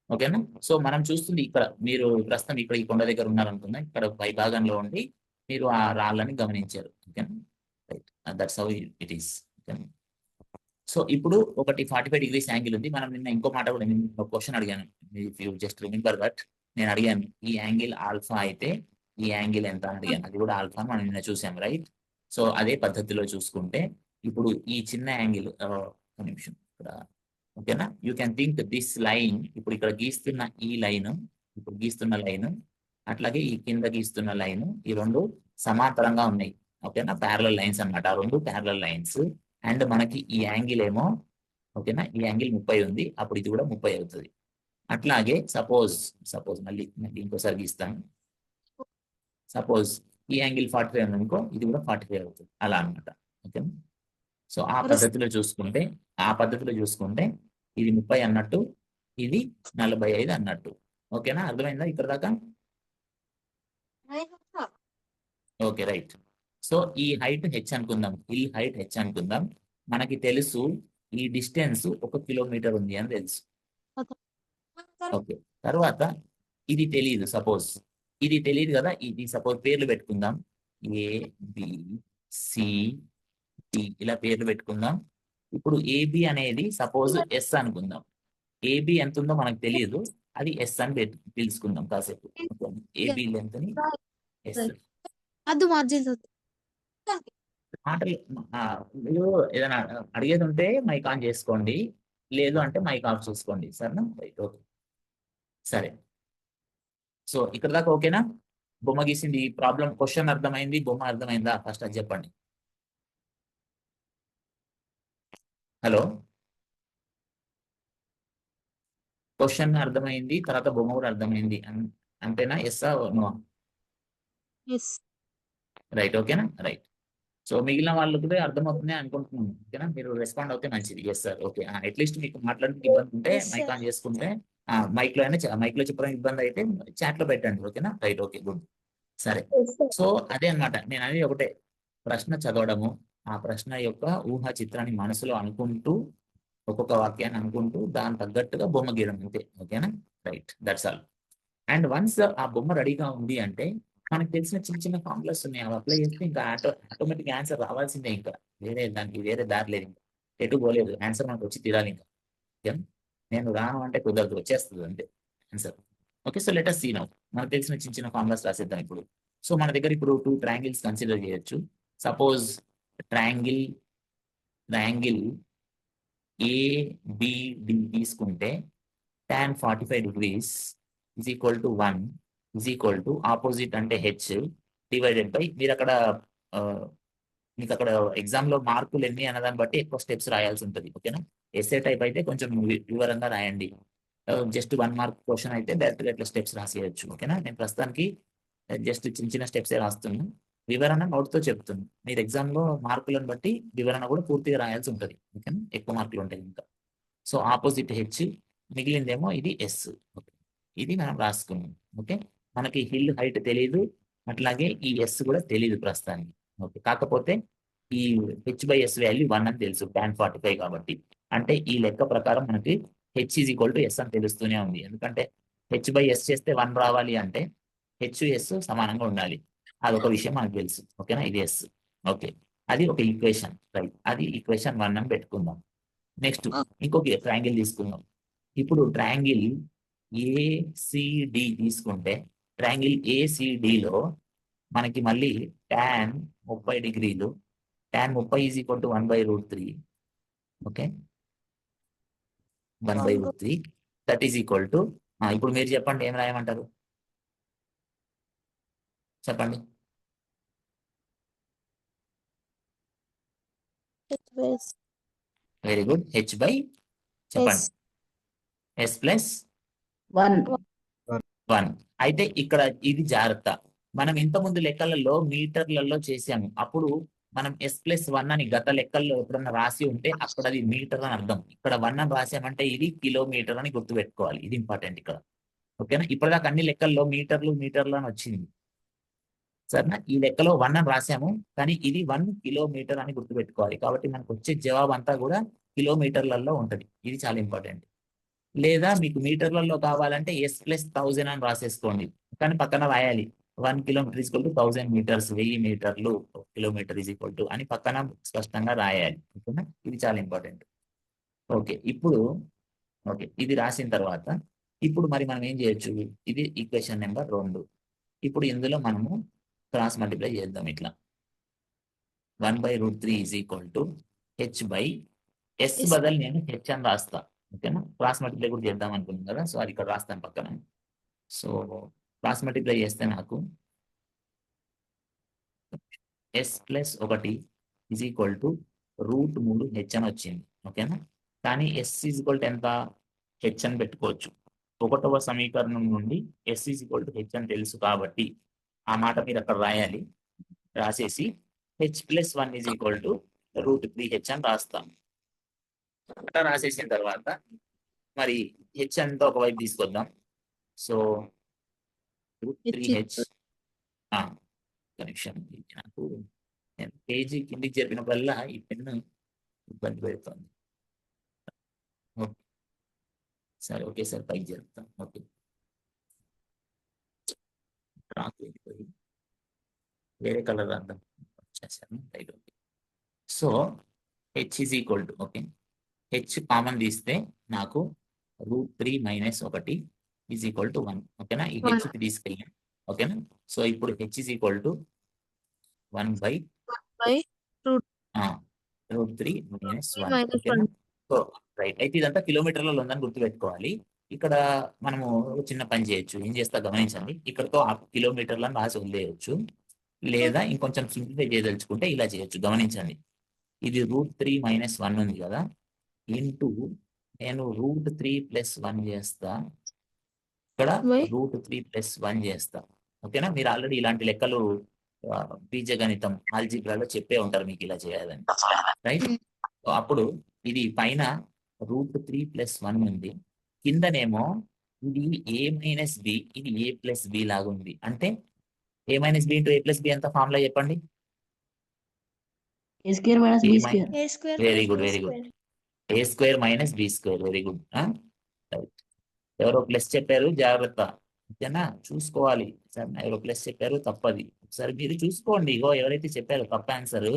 ఓకేనా, సో మనం చూస్తుంది ఇక్కడ, మీరు ప్రస్తుతం ఇక్కడ ఈ కొండ దగ్గర ఉన్నారనుకుందాం, ఇక్కడ పై భాగంలో ఉండి మీరు ఆ రాళ్ళని గమనించారు. ఓకేనా, right, that's how it is. ఓకేనా, సో ఇప్పుడు ఒకటి 45 degrees యాంగిల్ ఉంది. మనం నిన్న ఇంకో మాట కూడా, నేను ఒక క్వశ్చన్ అడిగాను, if you just remember that. నేను అడిగాను ఈ యాంగిల్ ఆల్ఫా అయితే ఈ యాంగిల్ ఎంత అని అడిగాను, అది కూడా ఆల్ఫా మనం నిన్న చూసాం, రైట్? సో అదే పద్ధతిలో చూసుకుంటే ఇప్పుడు ఈ చిన్న యాంగిల్, ఒక నిమిషం ఇక్కడ. ఓకేనా, you can think this line, ఇప్పుడు ఇక్కడ గీస్తున్న ఈ లైన్, ఇప్పుడు గీస్తున్న లైన్, అట్లాగే ఈ కింద గీస్తున్న లైన్, ఈ రెండు సమాంతరంగా ఉన్నాయి. ఓకేనా, ప్యారలల్ లైన్స్ అన్నమాట, ఆ రెండు ప్యారలల్ లైన్స్. అండ్ మనకి ఈ యాంగిల్ ఏమో, ఓకేనా, ఈ యాంగిల్ 30 ఉంది, అప్పుడు ఇది కూడా 30 అవుతుంది. అట్లాగే సపోజ్ మళ్ళీ ఇంకోసారి గీస్తాను. సపోజ్ ఈ యాంగిల్ 45 ఉంది అనుకో, ఇది కూడా 45 అవుతుంది, అలా అన్నమాట. ఓకేనా, సో ఆ పద్ధతిలో చూసుకుంటే ఇది 30 అన్నట్టు, ఇది 45 అన్నట్టు. ఓకేనా, అర్థమైందా ఇక్కడ దాకా? Okay, right. సో ఈ హైట్ h అనుకుందాం, ఈ హైట్ h అనుకుందాం. మనకి తెలుసు ఈ డిస్టెన్స్ 1 kilometer ఉంది అని తెలుసు. ఓకే, తర్వాత ఇది తెలియదు, సపోజ్ ఇది తెలియదు కదా, ఇది సపోజ్ పేర్లు పెట్టుకుందాం, ఏ బి సి డి ఇలా పేర్లు పెట్టుకుందాం. ఇప్పుడు ఏబి అనేది సపోజ్ ఎస్ అనుకుందాం. ఏబి ఎంత ఉందో మనకు తెలియదు, అది ఎస్ అని తెలుసుకుందాం కాసేపు. ఏబి లెంత్ ని ఎస్. మాటలు మీరు ఏదైనా అడిగేది ఉంటే మైక్ ఆన్ చేసుకోండి, లేదు అంటే మైక్ ఆఫ్ చూసుకోండి, సరేనా? రైట్, ఓకే, సరే. సో ఇక్కడ దాకా ఓకేనా? బొమ్మ గీసింది, ప్రాబ్లం క్వశ్చన్ అర్థమైంది, బొమ్మ అర్థమైందా? ఫస్ట్ అది చెప్పండి. హలో, క్వశ్చన్ అర్థమైంది, తర్వాత బొమ్మ కూడా అర్థమైంది అంతేనా? ఎస్ఆ నో? yes. రైట్, ఓకేనా? రైట్. సో మిగిలిన వాళ్ళు కూడా అర్థమవుతుంది అనుకుంటున్నాను. ఓకేనా? మీరు రెస్పాండ్ అవుతే మంచిది. Yes sir, okay. అట్లీస్ట్ మీకు మాట్లాడడానికి ఇబ్బంది ఉంటే Yes, మైక్ sir. ఆన్ చేసుకుంటే మైక్ లో అయినా మైక్ లో చెప్పడానికి ఇబ్బంది అయితే చాట్ లో పెట్టండి. ఓకేనా? Right, okay, good. సరే, Yes, sir. సో అదే అన్నమాట. నేను అనేది ఒకటే, ప్రశ్న చదవడము, ఆ ప్రశ్న యొక్క ఊహా చిత్రాన్ని మనసులో అనుకుంటూ ఒక్కొక్క వాక్యాన్ని అనుకుంటూ దాని తగ్గట్టుగా బొమ్మ గీయడం అంతే. ఓకేనా? Right, that's all. And once ఆ బొమ్మ రెడీగా ఉంది అంటే మనకు తెలిసిన చిన్న చిన్న ఫార్ములాస్ ఉన్నాయి, అవి అప్లై చేస్తే ఇంకా ఆటోమేటిక్ ఆన్సర్ రావాల్సిందే. ఇంకా దానికి వేరే దారి లేదు, ఇంకా ఎటు పోలేదు, ఆన్సర్ మనకు వచ్చి తీరాలి. ఇంకా ఓకే, నేను రాను అంటే కుదరదు, వచ్చేస్తుంది అంతే answer. Okay, so let us see now. మనకు తెలిసిన చిన్న చిన్న ఫార్ములాస్ రాసేద్దాం ఇప్పుడు. సో మన దగ్గర ఇప్పుడు 2 ట్రయాంగిల్స్ కన్సిడర్ చేయొచ్చు. సపోజ్ ట్రయాంగిల్ ABD తీసుకుంటే tan 45 degrees is equal to 1 is equal to opposite అంటే H డివైడెడ్ బై, మీరు అక్కడ మీకు అక్కడ ఎగ్జామ్ లో మార్కులు ఎన్ని అన్నదాన్ని బట్టి ఎక్కువ స్టెప్స్ రాయాల్సి ఉంటుంది. ఓకేనా? ఎస్ఏ టైప్ అయితే కొంచెం వివరంగా రాయండి. జస్ట్ 1 మార్క్ క్వశ్చన్ అయితే డైరెక్ట్గా ఇట్లా స్టెప్స్ రాసేయచ్చు. ఓకేనా? నేను ప్రస్తుతానికి జస్ట్ చిన్న చిన్న స్టెప్సే రాస్తున్నాను, వివరణ నోట్తో చెప్తున్నాను. మీరు ఎగ్జామ్ లో మార్కులను బట్టి వివరణ కూడా పూర్తిగా రాయాల్సి ఉంటుంది. ఓకేనా? ఎక్కువ మార్కులు ఉంటాయి ఇంకా. సో ఆపోజిట్ H, మిగిలిందేమో ఇది S. ఓకే, ఇది మనం రాసుకున్నాం. ఓకే, మనకి హిల్ హైట్ తెలియదు, అట్లాగే ఈ S కూడా తెలియదు ప్రస్తుతానికి. ఓకే, కాకపోతే ఈ H/S వాల్యూ 1 అని తెలుసు tan 45 కాబట్టి. అంటే ఈ లెక్క ప్రకారం మనకి H is equal to S అని తెలుస్తూనే ఉంది. ఎందుకంటే H/S చేస్తే 1 రావాలి అంటే HS సమానంగా ఉండాలి. అదొక విషయం మనకు తెలుసు. ఓకేనా? ఇది S. ఓకే, అది ఒక ఈక్వేషన్. రైట్, అది ఈక్వేషన్ 1 అని పెట్టుకుందాం. నెక్స్ట్ ఇంకొక ట్రయాంగిల్ తీసుకుందాం. ఇప్పుడు ట్రయాంగిల్ ACD తీసుకుంటే ట్రయాంగిల్ ACDలో మనకి మళ్ళీ tan 30 డిగ్రీలు, tan 30 is equal to 1/√3. Okay, 1/√3 that is equal to, ఇప్పుడు మీరు చెప్పండి ఏం రాయమంటారు? చెప్పండి. Yes. Very good. H by చెప్పండి, S ప్లస్ 1. అయితే ఇక్కడ ఇది జాగ్రత్త, మనం ఇంతకుముందు లెక్కలలో మీటర్లలో చేసాము. అప్పుడు మనం S+1 అని గత లెక్కల్లో ఎప్పుడన్నా రాసి ఉంటే అక్కడ అది మీటర్ అని అర్థం. ఇక్కడ 1 అని రాసామంటే ఇది కిలోమీటర్ అని గుర్తుపెట్టుకోవాలి. ఇది ఇంపార్టెంట్ ఇక్కడ. ఓకేనా? ఇప్పటిదాకా అన్ని లెక్కల్లో మీటర్లు అని వచ్చింది. సరేనా? ఈ లెక్కలో 1 అని రాసాము, కానీ ఇది 1 కిలోమీటర్ అని గుర్తుపెట్టుకోవాలి. కాబట్టి మనకు వచ్చే జవాబు అంతా కూడా కిలోమీటర్లలో ఉంటది. ఇది చాలా ఇంపార్టెంట్. లేదా మీకు మీటర్లలో కావాలంటే S+1000 అని రాసేసుకోండి, కానీ పక్కన రాయాలి 1 kilometer is equal to 1000 meters, 1000 మీటర్లు, కిలోమీటర్ ఈజ్ ఈక్వల్ టు అని పక్కన స్పష్టంగా రాయాలి. ఓకేనా? ఇది చాలా ఇంపార్టెంట్. ఓకే, ఇప్పుడు ఓకే, ఇది రాసిన తర్వాత ఇప్పుడు మరి మనం ఏం చేయొచ్చు? ఇది ఈక్వేషన్ నెంబర్ 2. ఇప్పుడు ఇందులో మనము క్రాస్ మల్టిప్లై చేద్దాం. ఇట్లా 1/√3 ఈజ్ ఈక్వల్ టు H/S బదులు నేను H అని రాస్తా. ఓకేనా? క్రాస్ మల్టిప్లై కూడా చేద్దాం అనుకున్నాం కదా, సో అది ఇక్కడ రాస్తాను పక్కన. సో క్రాస్ మల్టిప్లై చేస్తే నాకు S+1 is equal to √3H అని వచ్చింది. ఓకేనా? కానీ S ఈజ్ ఈక్వల్ టు ఎంత? H అని పెట్టుకోవచ్చు. 1వ సమీకరణం నుండి S is equal to H అని తెలుసు కాబట్టి ఆ మాట మీరు అక్కడ రాయాలి. రాసేసి H+1 is equal to √3H అని రాస్తాం. అట్లా రాసేసిన తర్వాత మరి H అంతా ఒకవైపు తీసుకొద్దాం. సో √3H కనెక్షన్ నాకు నేను పేజీ కిందికి జరిపినప్పుడల్లా ఈ పెన్ను ఇబ్బంది పెడుతుంది. సరే, ఓకే సార్, పైకి జరుపుతాం. ఓకే, రాకపోయి వేరే కలర్ రాద్దాం. వచ్చేసాను. Right, okay. So H is equal to, okay, H common తీస్తే నాకు √3 - 1 ఈజ్ ఈక్వల్ టు 1. ఓకేనా? ఈ H తీసుకెళ్ళాం. ఓకేనా? సో ఇప్పుడు H ఈజ్ ఈక్వల్ టు 1/√3 - 1. ఓకేనా? సో రైట్, అయితే ఇదంతా కిలోమీటర్లలో ఉందని గుర్తుపెట్టుకోవాలి. ఇక్కడ మనము చిన్న పని చేయొచ్చు. ఏం చేస్తా గమనించండి. ఇక్కడతో కిలోమీటర్లను రాసి వదిలేయచ్చు, లేదా ఇంకొంచెం సింప్లిఫై చేయదలుచుకుంటే ఇలా చేయొచ్చు. గమనించండి, ఇది √3 - 1 ఉంది కదా, ఇంటూ నేను √3+1 చేస్తా, ఇక్కడ By √3+1 చేస్తా. ఓకేనా? మీరు ఆల్రెడీ ఇలాంటి లెక్కలు బీజగణితం ఆల్జీబ్రాలో చెప్పే ఉంటారు మీకు ఇలా చేయాలని, రైట్? సో అప్పుడు ఇది పైన √3+1 ఉంది, కిందనేమో ఇది a-b, ఇది a+b లాగా ఉంది. అంటే a-b ఇంటూ a+b ఎంత ఫార్ములా చెప్పండి? A square minus B square. A square very plus good, B very good. square. a² - b², very good. Right. ఎవరో ప్లస్ చెప్పారు, జాగ్రత్త. ఓకేనా? చూసుకోవాలి. సార్ ఎవరో ప్లస్ చెప్పారు, తప్పది. ఒకసారి మీరు చూసుకోండి. ఇగో ఎవరైతే చెప్పారో తప్ప ఆన్సర్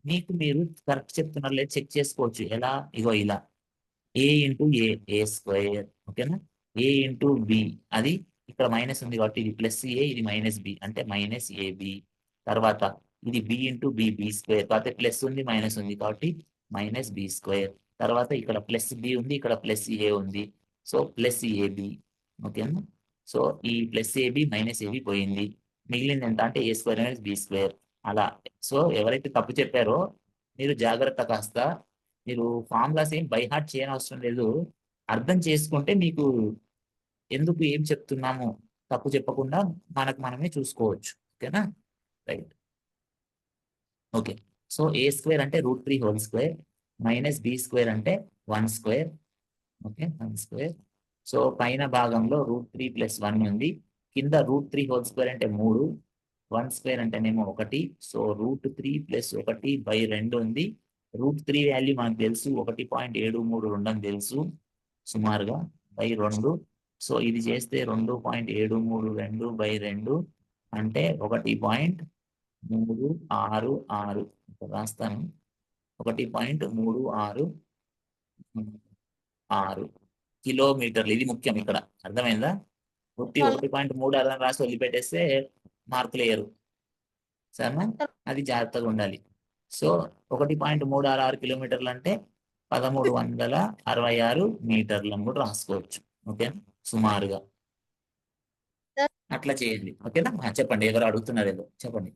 మీకు మీరు కరెక్ట్ చెప్తున్నారు లేదు చెక్ చేసుకోవచ్చు. ఎలా? ఇగో ఇలా a ఇంటూ a² ఓకేనా? a ఇంటూ b, అది ఇక్కడ మైనస్ ఉంది కాబట్టి ఇది +a, ఇది -b అంటే -ab. తర్వాత ఇది b ఇంటూ b² కాబట్టి ప్లస్ ఉంది మైనస్ ఉంది కాబట్టి -b². తర్వాత ఇక్కడ +b ఉంది, ఇక్కడ +a ఉంది, సో +ab. ఓకేనా? సో ఈ +ab -ab పోయింది, మిగిలింది ఎంత అంటే a² - b². అలా. సో ఎవరైతే తప్పు చెప్పారో మీరు జాగ్రత్త, కాస్త మీరు ఫార్ములాస్ ఏం బై హార్ట్ చేయని అవసరం లేదు, అర్థం చేసుకుంటే మీకు ఎందుకు ఏం చెప్తున్నాము తప్పు చెప్పకుండా మనకు మనమే చూసుకోవచ్చు. ఓకేనా? రైట్. ఓకే. సో a² అంటే √3² -b² అంటే 1². ఓకే, 1². సో పైన భాగంలో √3+1 ఉంది, కింద √3² అంటే 3, 1² అంటేనేమో 1. సో √3+1/2 ఉంది. √3 వాల్యూ మనకు తెలుసు 1.732 అని తెలుసు సుమారుగా, /2. సో ఇది చేస్తే 2.732/2 అంటే 1.366 రాస్తాను, 1.366 కిలోమీటర్లు. ఇది ముఖ్యం ఇక్కడ, అర్థమైందా? 1.3 అర్థం రాసి వదిలిపెట్టేస్తే మార్కులు వేయరు, సరేనా? అది జాగ్రత్తగా ఉండాలి. సో 1.366 కిలోమీటర్లు అంటే 1366 మీటర్లు అని కూడా రాసుకోవచ్చు. ఓకే, సుమారుగా అట్లా చేయండి. ఓకేనా? చెప్పండి, ఎవరు అడుగుతున్నారు ఏదో చెప్పండి.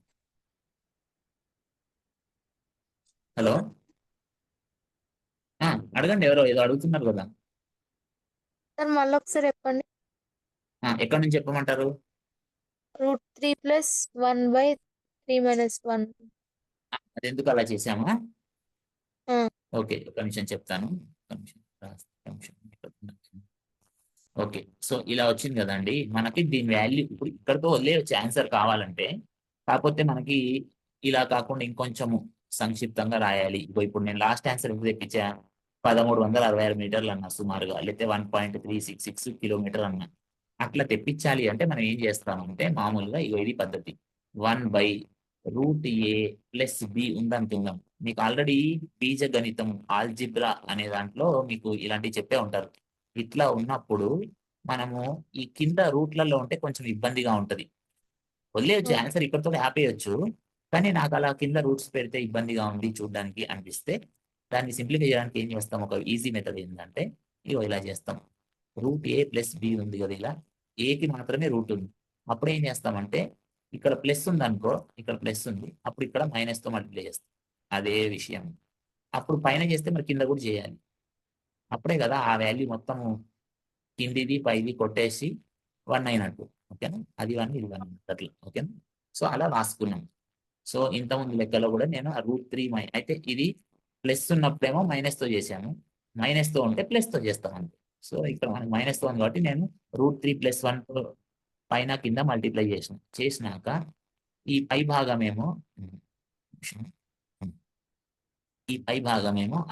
హలో, అడగండి, ఎవరో ఏదో అడుగుతున్నారు కదా. సార్ మళ్ళీ ఒకసారి చెప్పండి. ఎక్కడి నుంచి చెప్పమంటారు? √3+1/3 - 1. అది ఎందుకు అలా చేసామా? ఆ. ఓకే, ఒక నిమిషం చెప్తాను. ఓకే, సో ఇలా వచ్చింది కదండి మనకి. దీని వాల్యూ ఇప్పుడు ఇక్కడితో వదిలేయచ్చు ఆన్సర్ కావాలంటే, కాకపోతే మనకి ఇలా కాకుండా ఇంకొంచెము సంక్షిప్తంగా రాయాలి. ఇప్పుడు నేను లాస్ట్ ఆన్సర్ ఎంత తెప్పించా? 1366 మీటర్లు అన్నా సుమారుగా, లేకపోతే 1.366 కిలోమీటర్ అన్నా. అట్లా తెప్పించాలి అంటే మనం ఏం చేస్తామంటే మామూలుగా ఇది పద్ధతి, 1/√a+b ఉందనుకుందాం. మీకు ఆల్రెడీ బీజగణితం ఆల్జిబ్రా అనే దాంట్లో మీకు ఇలాంటివి చెప్పే ఉంటారు. ఇట్లా ఉన్నప్పుడు మనము ఈ కింద రూట్లలో ఉంటే కొంచెం ఇబ్బందిగా ఉంటది. వదిలేయచ్చు ఆన్సర్ ఇక్కడితో ఆపేయచ్చు, కానీ నాకు అలా కింద రూట్స్ పెడితే ఇబ్బందిగా ఉంది చూడడానికి అనిపిస్తే దాన్ని సింప్లిఫై చేయడానికి ఏం చేస్తాం, ఒక ఈజీ మెథడ్ ఏంటంటే ఇలా చేస్తాం. √a+b ఉంది కదా, ఇలా ఏకి మాత్రమే రూట్ ఉంది. అప్పుడు ఏం చేస్తామంటే ఇక్కడ ప్లస్ ఉంది అనుకో, ఇక్కడ ప్లస్ ఉంది, అప్పుడు ఇక్కడ మైనస్తో మల్టిప్లై చేస్తాం. అదే విషయం అప్పుడు పైన చేస్తే మరి కింద కూడా చేయాలి. అప్పుడే కదా ఆ వాల్యూ మొత్తం కిందిది పైది కొట్టేసి 1 అయినట్టు. ఓకేనా? అది 1 ఇది 1 అట్లా. ఓకేనా? సో అలా రాసుకున్నాం. సో ఇంతకుముందు లెక్కలో కూడా నేను √3 అయితే ఇది ప్లస్ ఉన్నప్పుడేమో మైనస్తో చేశాను, మైనస్తో ఉంటే ప్లస్తో చేస్తాం అంతే. సో ఇక్కడ మనకి మైనస్తో ఉంది కాబట్టి నేను √3+1 పైన కింద మల్టిప్లై చేసినాక ఈ పై భాగమేమో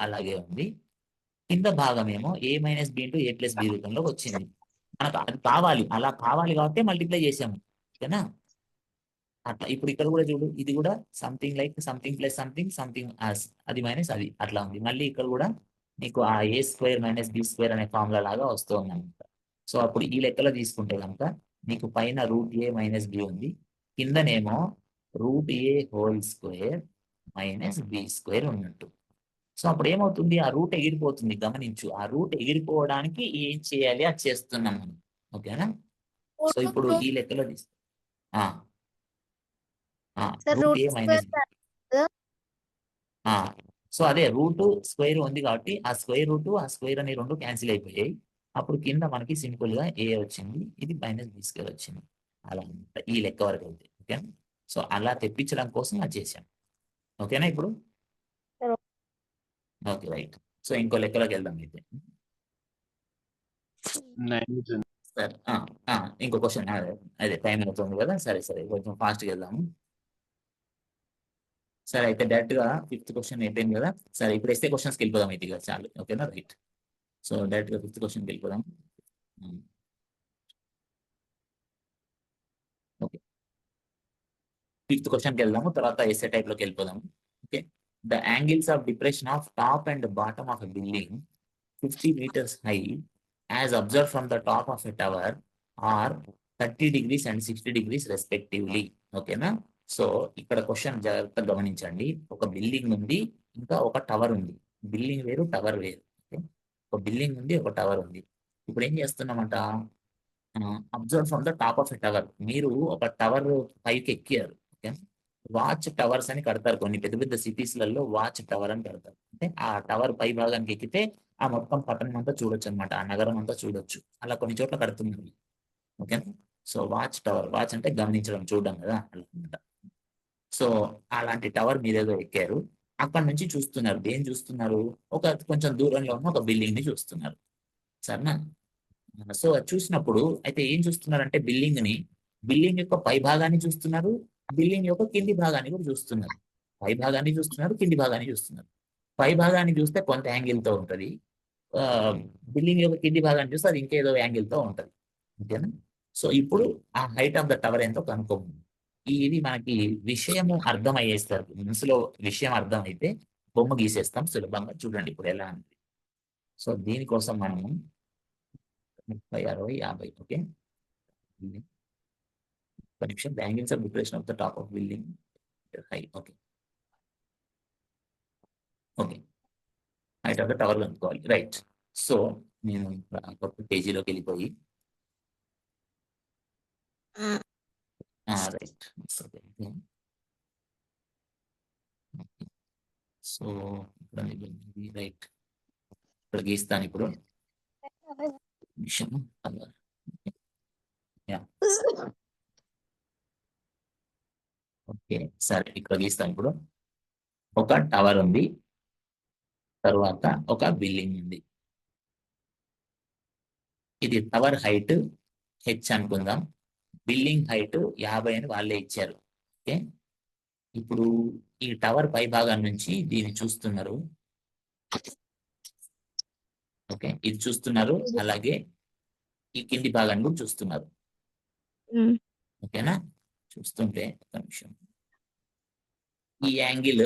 అలాగే ఉంది, కింద భాగమేమో a - b ఇంటూ a+b రూపంలో వచ్చింది. మనకు అది కావాలి, అలా కావాలి కాబట్టి మల్టిప్లై చేసాము. ఓకేనా? అట్లా ఇప్పుడు ఇక్కడ కూడా చూడు, ఇది కూడా something like something plus something something అది మైనస్ అది అట్లా ఉంది. మళ్ళీ ఇక్కడ కూడా నీకు ఆ a² - b² అనే ఫార్ములా లాగా వస్తుంది అనమాట. సో అప్పుడు ఈ లెక్కలో తీసుకుంటే కనుక నీకు పైన √a - b ఉంది, కిందనేమో √a² - b² ఉన్నట్టు. సో అప్పుడు ఏమవుతుంది, ఆ రూట్ ఎగిరిపోతుంది. గమనించు, ఆ రూట్ ఎగిరిపోవడానికి ఏం చేయాలి అది చేస్తున్నాం మనం. ఓకేనా? సో ఇప్పుడు ఈ లెక్కలో సార్ √a - b సో అదే రూట్ స్క్వేర్ ఉంది కాబట్టి ఆ స్క్వేర్ రూట్ ఆ స్క్వేర్ అనే రెండు క్యాన్సిల్ అయిపోయాయి. అప్పుడు కింద మనకి సింపుల్ గా ఏ వచ్చింది, ఇది మైనస్ బి స్క్వేర్ వచ్చింది. అలా అన్నమాట ఈ లెక్క వరకు అయితే. ఓకేనా? సో అలా తెప్పించడం కోసం అది చేశాం. ఓకేనా ఇప్పుడు? సరే. Okay right. సో ఇంకో లెక్కలోకి వెళ్దాం అయితే. 9 సరే ఇంకో క్వశ్చన్ అదే టైం అవుతుంది కదా. సరే సరే కొంచెం ఫాస్ట్గా వెళ్దాము. సరే అయితే డైరెక్ట్ గా 5th క్వశ్చన్ అయిపోయింది కదా. సరే ఇప్పుడు ఎస్ఏ క్వశ్చన్స్కి వెళ్ళిపోదాం అయితే కదా. చాలు. ఓకేనా? రైట్. సో డైరెక్ట్ గా 5th క్వశ్చన్కి వెళ్ళిపోదాం. ఓకే 5th క్వశ్చన్కి వెళ్దాము, తర్వాత ఎస్ఏ టైప్ లోకి వెళ్ళిపోదాము. Okay. The angles of depression of top and bottom of a building 50 meters high as observed from the top of a tower are 30 degrees and 60 degrees respectively. ఓకేనా? So ఇక్కడ question జాగ్రత్తగా గమనించండి. ఒక building ఉంది, ఇంకా ఒక టవర్ ఉంది. Building వేరు, టవర్ వేరు. ఓకే? ఒక బిల్డింగ్ ఉంది, ఒక టవర్ ఉంది. ఇప్పుడు ఏం చేస్తున్నామంట? Observe from the top of a tower. మీరు ఒక టవర్ పైకి ఎక్కారు. ఓకే. వాచ్ టవర్స్ అని కడతారు. కొన్ని పెద్ద పెద్ద సిటీస్లలో వాచ్ టవర్ అని కడతారు. అంటే ఆ టవర్ పై భాగానికి ఎక్కితే ఆ మొత్తం పట్టణం అంతా చూడొచ్చు అనమాట. ఆ నగరం అంతా చూడొచ్చు. అలా కొన్ని చోట్ల కడుతున్నారు. Okay. So watch tower, watch అంటే గమనించడం, చూడడం కదా అలా అనమాట. సో అలాంటి టవర్ మీరేదో ఎక్కారు, అక్కడ నుంచి చూస్తున్నారు. ఏం చూస్తున్నారు? ఒక కొంచెం దూరంలో ఉన్న ఒక బిల్డింగ్ ని చూస్తున్నారు. సరేనా? సో అది చూసినప్పుడు అయితే ఏం చూస్తున్నారంటే బిల్డింగ్ యొక్క పై భాగాన్ని చూస్తున్నారు, బిల్డింగ్ యొక్క కింది భాగాన్ని కూడా చూస్తున్నారు. పై భాగాన్ని చూస్తున్నారు, కింది భాగాన్ని చూస్తున్నారు. పై భాగాన్ని చూస్తే కొంత యాంగిల్ తో ఉంటది. బిల్డింగ్ యొక్క కింది భాగాన్ని చూస్తే అది ఇంకేదో యాంగిల్ తో ఉంటది. ఓకేనా? సో ఇప్పుడు ఆ హైట్ ఆఫ్ ద టవర్ ఎంతో కనుక్కోము. ఇది మనకి విషయము అర్థమయ్యేస్తారు. మనసులో విషయం అర్థమైతే బొమ్మ గీసేస్తాం సులభంగా. చూడండి ఇప్పుడు ఎలా ఉంది. సో దీనికోసం మనము 30, 60, 50. ఓకే. ఒక నిమిషం. The angles of depression of the top of building high. Okay okay height of the tower కనుక్కోవాలి. రైట్. సో నేను కొత్త పేజీలోకి వెళ్ళిపోయి రైట్. సో రైట్ ఇక్కడ గీస్తాను ఇప్పుడు. నిమిషం. ఓకే సరే ఇక్కడ గీస్తాను ఇప్పుడు. ఒక టవర్ ఉంది, తర్వాత ఒక బిల్డింగ్ ఉంది. ఇది టవర్ హైట్ హెచ్ అనుకుందాం. బిల్డింగ్ హైట్ 50 అని వాళ్ళే ఇచ్చారు. ఓకే. ఇప్పుడు ఈ టవర్ పై భాగం నుంచి దీన్ని చూస్తున్నారు. ఓకే ఇది చూస్తున్నారు, అలాగే ఈ కింది భాగాన్ని కూడా చూస్తున్నారు. ఓకేనా? చూస్తుంటే ఒక నిమిషం. ఈ యాంగిల్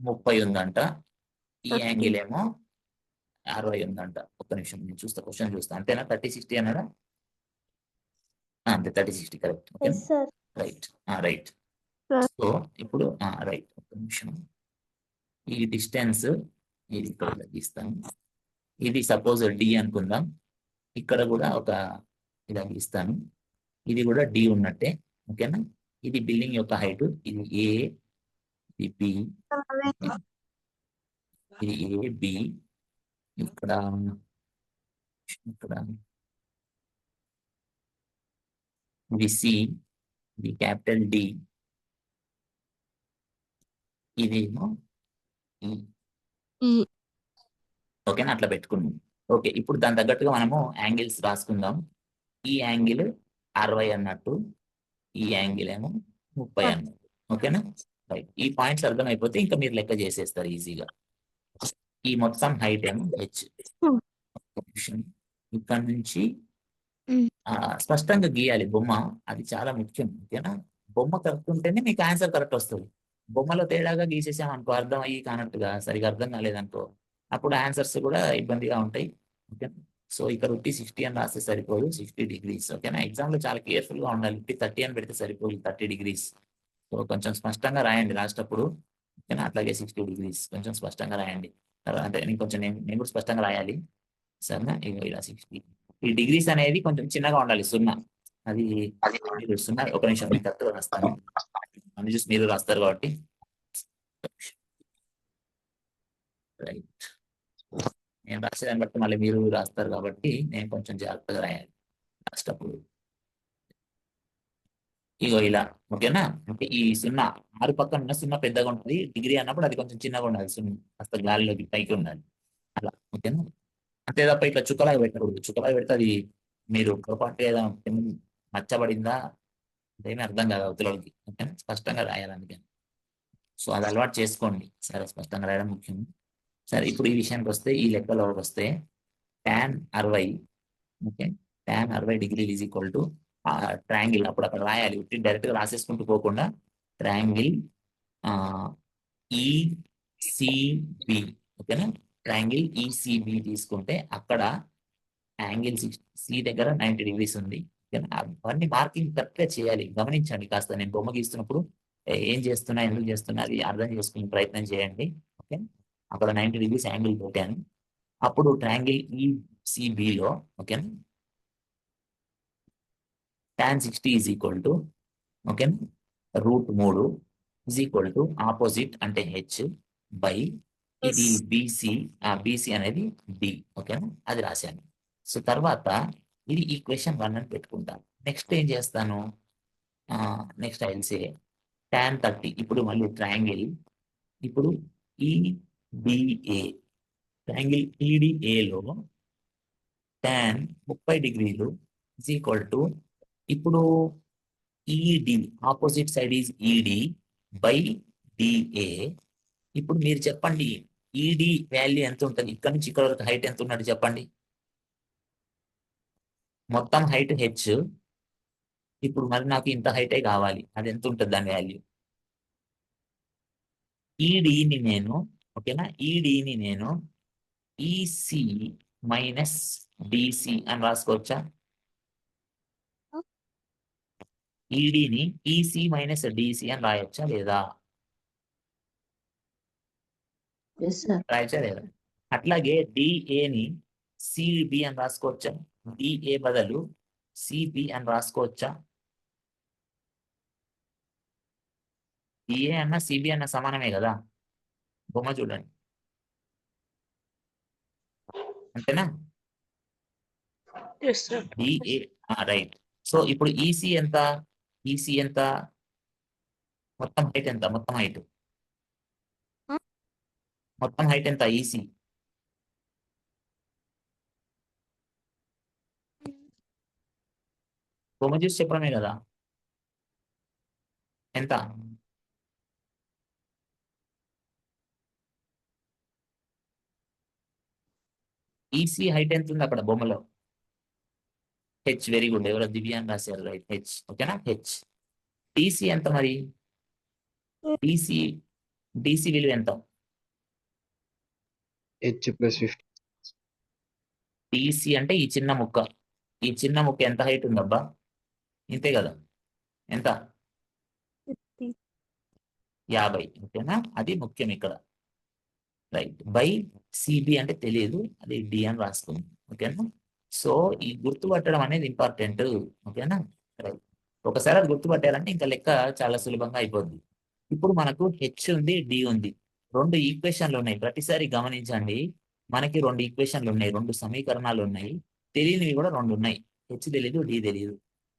30 ఉందంట, ఈ యాంగిల్ ఏమో 60 ఉందంట. ఒక్క నిమిషం నేను చూస్తా, క్వశ్చన్ చూస్తా. అంతేనా? 30, 60 అన్నారా? అంతే 30, 60 correct. Okay right right. So ఇప్పుడు రైట్. ఒక్క నిమిషం. ఈ డిస్టెన్స్ ఇది ఇక్కడ గీస్తాను. ఇది సపోజ్ డి అనుకుందాం. ఇక్కడ కూడా ఒక ఇలా గీస్తాను. ఇది కూడా డి ఉన్నట్టే. ఓకేనా? ఇది బిల్డింగ్ యొక్క హైట్. ఇది ఏ, ఇది బి, ఇది ఏ బి. ఇక్కడ ఇది సి, ఇది క్యాపిటల్ డి, ఇదేమో ఓకేనా? అట్లా పెట్టుకున్నాం. ఓకే ఇప్పుడు దాని తగ్గట్టుగా మనము యాంగిల్స్ రాసుకుందాం. ఈ యాంగిల్ 60 అన్నట్టు, ఈ యాంగిల్ ఏమో 30 అన్నట్టు. ఓకేనా? రైట్. ఈ పాయింట్స్ అర్థమైపోతే ఇంకా మీరు లెక్క చేసేస్తారు ఈజీగా. ఈ మొత్తం హైట్ ఏమో హెచ్. ఇక్కడ నుంచి స్పష్టంగా గీయాలి బొమ్మ. అది చాలా ముఖ్యం. ఓకేనా? బొమ్మ కరెక్ట్ ఉంటేనే మీకు ఆన్సర్ కరెక్ట్ వస్తుంది. బొమ్మలో తేడాగా గీసేసాం అనుకో, అర్థం అయ్యి కానట్టుగా సరిగా అర్థం కాలేదనుకో, అప్పుడు ఆన్సర్స్ కూడా ఇబ్బందిగా ఉంటాయి. ఓకేనా? సో ఇక్కడ 60 అని రాస్తే సరిపోదు, 60 degrees. ఓకేనా? ఎగ్జామ్ లో చాలా కేర్ఫుల్ గా ఉండాలి. 30 అని పెడితే సరిపోదు, 30 degrees. సో కొంచెం స్పష్టంగా రాయండి రాసేటప్పుడు. ఓకేనా? అట్లాగే 60 degrees కొంచెం స్పష్టంగా రాయండి. అంటే నేను కూడా స్పష్టంగా రాయాలి. సరేనా? ఇలా 60. ఈ డిగ్రీస్ అనేది కొంచెం చిన్నగా ఉండాలి, 0. అది మీరు 0. ఒక నిమిషం నేను కరెక్ట్గా రాస్తాను. అన్ని చూసి మీరు రాస్తారు కాబట్టి. రైట్. నేను రాసేదాన్ని బట్టి మళ్ళీ మీరు రాస్తారు కాబట్టి నేను కొంచెం జాగ్రత్తగా రాయాలి రాసేటప్పుడు. ఇగో ఇలా, ఓకేనా? అంటే ఈ 0 6 పక్కన ఉన్న 0 పెద్దగా ఉంటుంది, డిగ్రీ అన్నప్పుడు అది కొంచెం చిన్నగా ఉండాలి, 0 కాస్త గాలిలోకి పైకి ఉండాలి అలా, ఓకేనా? అంతే తప్ప ఇట్లా చుక్కలాగా పెట్టకూడదు. చుక్కలాగా పెడితే అది మీరు పొరపాటు ఏదో మచ్చబడిందా అదేమీ అర్థం కాదు అవతలకి, ఓకేనా? స్పష్టంగా రాయాలి అందుకని. సో అది అలవాటు చేసుకోండి. సరే, స్పష్టంగా రాయడం ముఖ్యం. సరే, ఇప్పుడు ఈ విషయానికి వస్తే, ఈ లెక్కలోకి వస్తే tan 60, ఓకే, tan 60 డిగ్రీలు ఈజ్ ఈక్వల్ టు ట్రయాంగిల్. అప్పుడు అక్కడ రాయాలి, డైరెక్ట్ గా రాసేసుకుంటూ పోకుండా ట్రయాంగిల్ ఈసిబి, ఓకేనా? ట్రయాంగిల్ ఈసిబి తీసుకుంటే అక్కడ యాంగిల్ సి దగ్గర 90 degrees ఉంది, ఓకేనా? అవన్నీ మార్కింగ్ కరెక్ట్ గా చేయాలి. గమనించండి కాస్త, నేను బొమ్మ గీస్తున్నప్పుడు ఏం చేస్తున్నా, ఎందుకు చేస్తున్నా అది అర్థం చేసుకునే ప్రయత్నం చేయండి, ఓకే? అక్కడ 90 degrees యాంగిల్ పెట్టాను. అప్పుడు ట్రయాంగిల్ ఈసిబిలో, ఓకేనా, tan 60 ఈజ్ ఈక్వల్ టు, ఓకేనా, √3 ఈజ్ ఈక్వల్ టు ఆపోజిట్ అంటే హెచ్ బై ఇది బీసీ, బీసీ అనేది డి, ఓకేనా? అది రాశాను. సో తర్వాత ఇది ఈక్వేషన్ 1 అని పెట్టుకుంటాను. నెక్స్ట్ ఏం చేస్తాను, next I will say tan 30. ఇప్పుడు మళ్ళీ ట్రయాంగిల్, ఇప్పుడు ఈడిఏ, ట్రయాంగిల్ ఈడిఏలో tan 30 డిగ్రీలు ఈజ్ ఈక్వల్ టు, ఇప్పుడు ED opposite side is ED by DA. ఇప్పుడు మీరు చెప్పండి, ఈడి వాల్యూ ఎంత ఉంటుంది? ఇక్కడ నుంచి ఇక్కడ వరకు హైట్ ఎంత ఉన్నట్టు చెప్పండి. మొత్తం హైట్ హెచ్. ఇప్పుడు మరి నాకు ఇంత హైటే కావాలి, అది ఎంత ఉంటుంది దాని వాల్యూ? ఈడిని నేను, ఓకేనా, ఈడిని నేను ఈసి మైనస్ డిసి అని రాసుకోవచ్చా? ఈడిని ఈసి మైనస్ డిసి అని రాయొచ్చా లేదా? రాయొచ్చా లేదా? అట్లాగే డిఏని సిబి అని రాసుకోవచ్చా? డిఏ బదులు సిబి అని రాసుకోవచ్చా? డిఏ అన్న సిబి అన్న సమానమే కదా, బొమ్మ చూడండి, అంతేనా? DA, right. సో ఇప్పుడు ఈసి ఎంత? ఈసి ఎంత? మొత్తం హైట్ ఎంత? మొత్తం హైట్, మొత్తం హైట్ ఎంత? ఈసి బొమ్మ చూసి చెప్పడమే కదా, ఎంత? ఈసీ హైట్ ఎంత ఉంది అక్కడ బొమ్మలో? హెచ్, వెరీ గుడ్, ఎవరో దివ్య అని రాశారు, రైట్, హెచ్, ఓకేనా, హెచ్. డిసి ఎంత మరి? డిసి, డిసి విలువ ఎంత? H plus 50. డిసి అంటే ఈ చిన్న ముక్క, ఈ చిన్న ముక్క ఎంత హైట్ ఉందబ్బా? ఇంతే కదా, ఎంత? 50, ఓకేనా? అది ముఖ్యం ఇక్కడ, రైట్. బై సిబి అంటే తెలియదు, అది డి అని రాసుకుంది, ఓకేనా? సో ఈ గుర్తుపట్టడం అనేది ఇంపార్టెంట్, ఓకేనా? రైట్. ఒకసారి అది గుర్తుపట్టాలంటే ఇంకా లెక్క చాలా సులభంగా అయిపోద్ది. ఇప్పుడు మనకు హెచ్ ఉంది, డి ఉంది, రెండు ఈక్వేషన్లు ఉన్నాయి. ప్రతిసారి గమనించండి, మనకి రెండు ఈక్వేషన్లు ఉన్నాయి, రెండు సమీకరణాలు ఉన్నాయి, తెలియనివి కూడా రెండు ఉన్నాయి. హెచ్ తెలియదు, డి తెలియదు,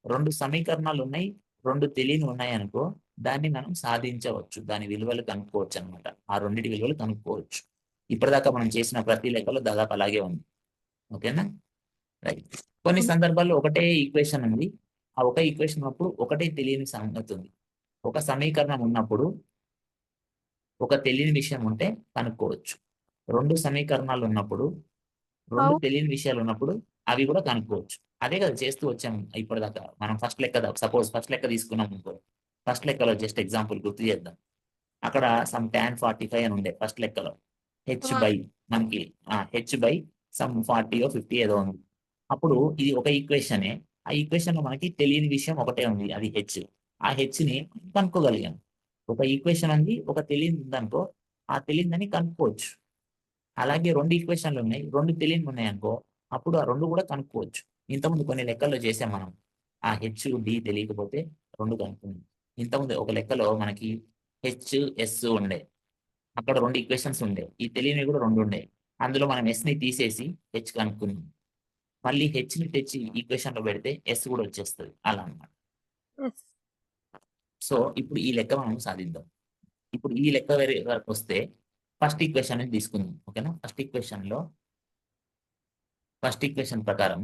రెండు సమీకరణాలు ఉన్నాయి, రెండు తెలియని ఉన్నాయి అనుకో, దాన్ని మనం సాధించవచ్చు, దాని విలువలు కనుక్కోవచ్చు అనమాట. ఆ రెండింటి విలువలు కనుక్కోవచ్చు. ఇప్పటిదాకా మనం చేసిన ప్రతి లెక్కలో దాదాపు అలాగే ఉంది, ఓకేనా? రైట్. కొన్ని సందర్భాల్లో ఒకటే ఈక్వేషన్ ఉంది, ఆ ఒక ఈక్వేషన్ ఉన్నప్పుడు ఒకటే తెలియని సంగతి ఉంది. ఒక సమీకరణం ఉన్నప్పుడు ఒక తెలియని విషయం ఉంటే కనుక్కోవచ్చు. రెండు సమీకరణాలు ఉన్నప్పుడు, రెండు తెలియని విషయాలు ఉన్నప్పుడు అవి కూడా కనుక్కోవచ్చు. అదే కదా చేస్తూ వచ్చాం ఇప్పటిదాకా. మనం ఫస్ట్ లెక్క, సపోజ్ ఫస్ట్ లెక్క తీసుకున్నాం అనుకో, ఫస్ట్ లెక్కలో జస్ట్ ఎగ్జాంపుల్ గుర్తు చేద్దాం. అక్కడ సమ్ tan 45 అని ఉండే ఫస్ట్ లెక్కలో, హెచ్ బై మనకి హెచ్ బై సమ్ 40 or 50 ఏదో ఉంది. అప్పుడు ఇది ఒక ఈక్వేషనే, ఆ ఈక్వేషన్ లో మనకి తెలియని విషయం ఒకటే ఉంది, అది హెచ్. ఆ హెచ్ ని కనుక్కోగలిగాం. ఒక ఈక్వేషన్ ఉంది, ఒక తెలియని ఉందనుకో, ఆ తెలియదని కనుక్కోవచ్చు. అలాగే రెండు ఈక్వేషన్లు ఉన్నాయి, రెండు తెలియని ఉన్నాయి అనుకో, అప్పుడు ఆ రెండు కూడా కనుక్కోవచ్చు. ఇంతకుముందు కొన్ని లెక్కల్లో చేసాం మనం, ఆ హెచ్ డి తెలియకపోతే రెండు కనుక్కున్నాం. ఇంతకుముందు ఒక లెక్కలో మనకి హెచ్ ఎస్ ఉండే, అక్కడ 2 ఈక్వేషన్స్ ఉండే, ఈ తెలియనివి కూడా 2 ఉండే. అందులో మనం S ని తీసేసి హెచ్ కనుక్కున్నాం. మళ్ళీ హెచ్ ని తెచ్చి ఈక్వేషన్ లో పెడితే ఎస్ కూడా వచ్చేస్తుంది, అలా అన్నమాట. ఎస్. సో ఇప్పుడు ఈ లెక్క మనం సాధిద్దాం. ఇప్పుడు ఈ లెక్క వరకు వస్తే ఫస్ట్ ఈక్వేషన్ తీసుకుందాం. ఓకేనా, ఫస్ట్ ఈక్వేషన్ ప్రకారం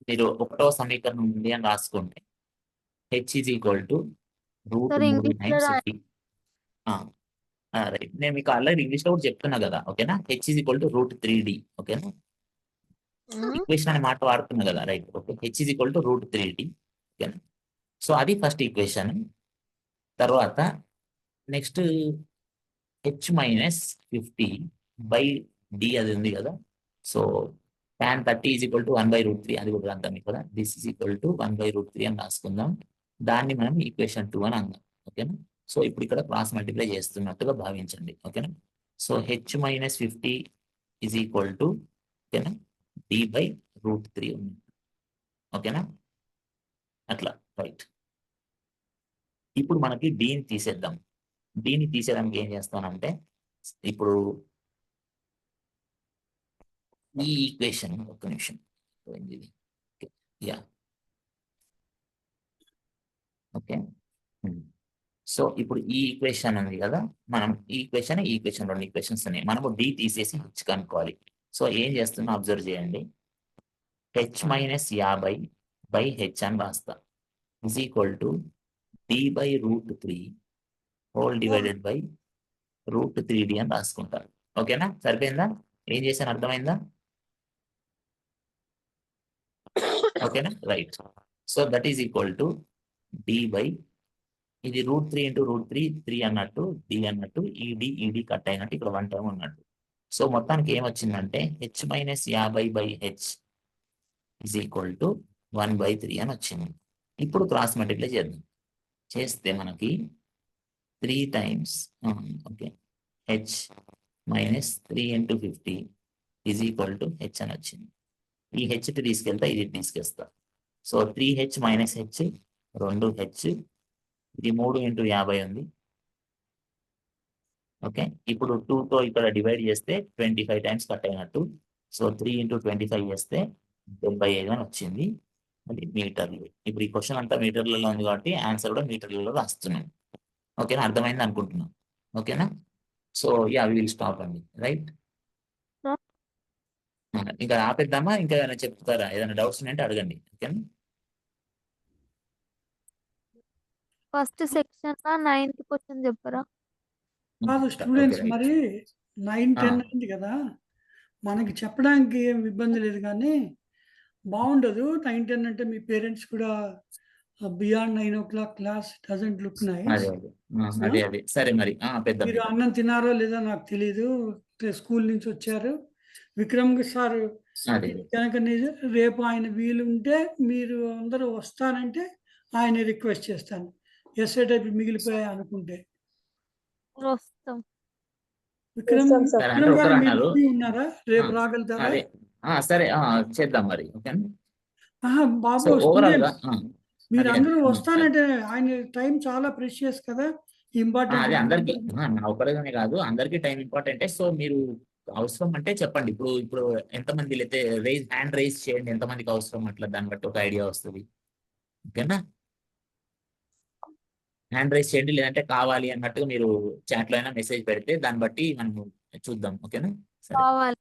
మీరు 1వ సమీకరణం ఉంది అని రాసుకుంటే H is equal to root sir 3 English లో టైమ్స్ 50. రైట్, నేను మీకు ఆల్రెడీ ఇంగ్లీష్ లో కూడా చెప్తున్నా కదా. ఓకేనా, H is equal to root 3D. ఓకేనా, ఈక్వేషన్ అనే మాట వాడుతున్నా కదా. Right, okay, H is equal to root 3D. ఓకేనా, సో అది ఫస్ట్ ఈక్వేషన్. తర్వాత next H minus 50 by D అది ఉంది కదా. So tan 30 is equal to 1/√3, అది కూడా అంటాం ఇక్కడ. దిస్ ఈజ్ ఈక్వల్ టు 1/√3 అని రాసుకుందాం. దాన్ని మనం ఈక్వేషన్ 2 అని అందాం. ఓకేనా, సో ఇప్పుడు ఇక్కడ క్రాస్ మల్టిప్లై చేస్తున్నట్టుగా భావించండి. ఓకేనా, so H minus 50 is equal to, ఓకేనా, d/√3 ఉంది. ఓకేనా, అట్లా. రైట్, ఇప్పుడు మనకి డీని తీసేద్దాం. డీని తీసేయడానికి ఏం చేస్తానంటే, ఇప్పుడు ఈ ఈక్వేషన్, ఒక్క నిమిషం, యా, ఓకే. సో ఇప్పుడు ఈ ఈక్వేషన్ ఉంది కదా, మనం ఈ ఈక్వేషన్ 2 ఈక్వేషన్స్ ఉన్నాయి. మనము డి తీసేసి హెచ్ కనుక్కోవాలి. సో ఏం చేస్తున్నా అబ్జర్వ్ చేయండి. హెచ్ మైనస్ 50 బై హెచ్ అని రాస్తా, is equal to d/√3 whole divided by √3D అని రాసుకుంటారు. ఓకేనా, సరిపోయిందా? ఏం చేశాను అర్థమైందా? ఓకేనా, right. So that is equal to d/, ఇది √3 ఇంటూ √3, 3 అన్నట్టు, d అన్నట్టు, ఈడి కట్ అయినట్టు, ఇక్కడ 1 టైం ఉన్నట్టు. సో మొత్తానికి ఏమొచ్చిందంటే H minus 50 by H is equal to 1/3 అని వచ్చింది. ఇప్పుడు క్రాస్ మల్టిప్లై చేద్దాం. చేస్తే మనకి 3 times, okay, H minus 3 into 50 is equal to H అని వచ్చింది. ఈ హెచ్ తీసుకెళ్తా, ఇది తీసుకెళ్తా. So 3h minus H 2h, ఇది 3 ఇంటూ 50 ఉంది. ఓకే, ఇప్పుడు 2తో ఇక్కడ డివైడ్ చేస్తే 25 టైమ్స్ కట్ అయినట్టు. సో 3 ఇంటూ 25 చేస్తే 75 అని వచ్చింది. అది మీటర్లు. ఇప్పుడు ఈ క్వశ్చన్ అంతా మీటర్లలో ఉంది కాబట్టి ఆన్సర్ కూడా మీటర్లలో రాస్తున్నాం. ఓకేనా, అర్థమైంది అనుకుంటున్నాం. ఓకేనా, so yeah, we will stop అండి. రైట్, ఇంకా ఆపేద్దామా? ఇంకా ఏమైనా చెప్తారా? ఏదైనా డౌట్స్ ఉన్నాయంటే అడగండి. ఓకేనా, ఫస్ట్ సెక్షన్ 9th క్వశ్చన్ చెప్పరా? కాదు ఓకే, స్టూడెంట్స్, రైట్. మరి 9, 10 అయింది కదా, మనకి చెప్పడానికి ఏం ఇబ్బంది లేదు, కానీ బాగుండదు 9, 10 అంటే మీ పేరెంట్స్ కూడా beyond 9 o'clock class doesn't look nice. అదే సరే మరి పెద్ద మీరు అన్నం తినారో లేదో నాకు తెలీదు, స్కూల్ నుంచి వచ్చారు. విక్రమ్ సార్ అదే కనుక రేపు ఆయన వీలు ఉంటే మీరు అందరూ వస్తానంటే ఆయన రిక్వెస్ట్ చేస్తాను. ఎస్ఏ టైప్ మిగిలిపోయాయి అనుకుంటే. వస్తాం. విక్రమ్ సరే అంటే విక్రమ్ గారు ఒకరు మీరు అన్నారు. free ఉన్నారా? రేపు రాగలుగుతారా? అదే సరే చేద్దాం మరి. ఓకే, బాబు సో ఓవరాల్ గా స్టూడెంట్స్, మీరు అందరూ వస్తానంటే ఆయన టైం చాలా ప్రెషియస్ కదా, అదే ఇంపార్టెంట్. అందరికి, నా ఒక్కరిగానే కాదు, అందరికి టైం ఇంపార్టెంట్. సో మీరు అవసరం అంటే చెప్పండి. ఇప్పుడు ఎంతమంది అయితే హ్యాండ్ రైజ్ చేయండి, ఎంతమందికి అవసరం, అట్లా దాన్ని బట్టి ఒక ఐడియా వస్తుంది. ఓకేనా, హ్యాండ్ రైజ్ చేయండి, లేదంటే కావాలి అన్నట్టుగా మీరు చాట్ లో అయినా మెసేజ్ పెడితే దాన్ని బట్టి మనం చూద్దాం. ఓకేనా, సరే కావాలి.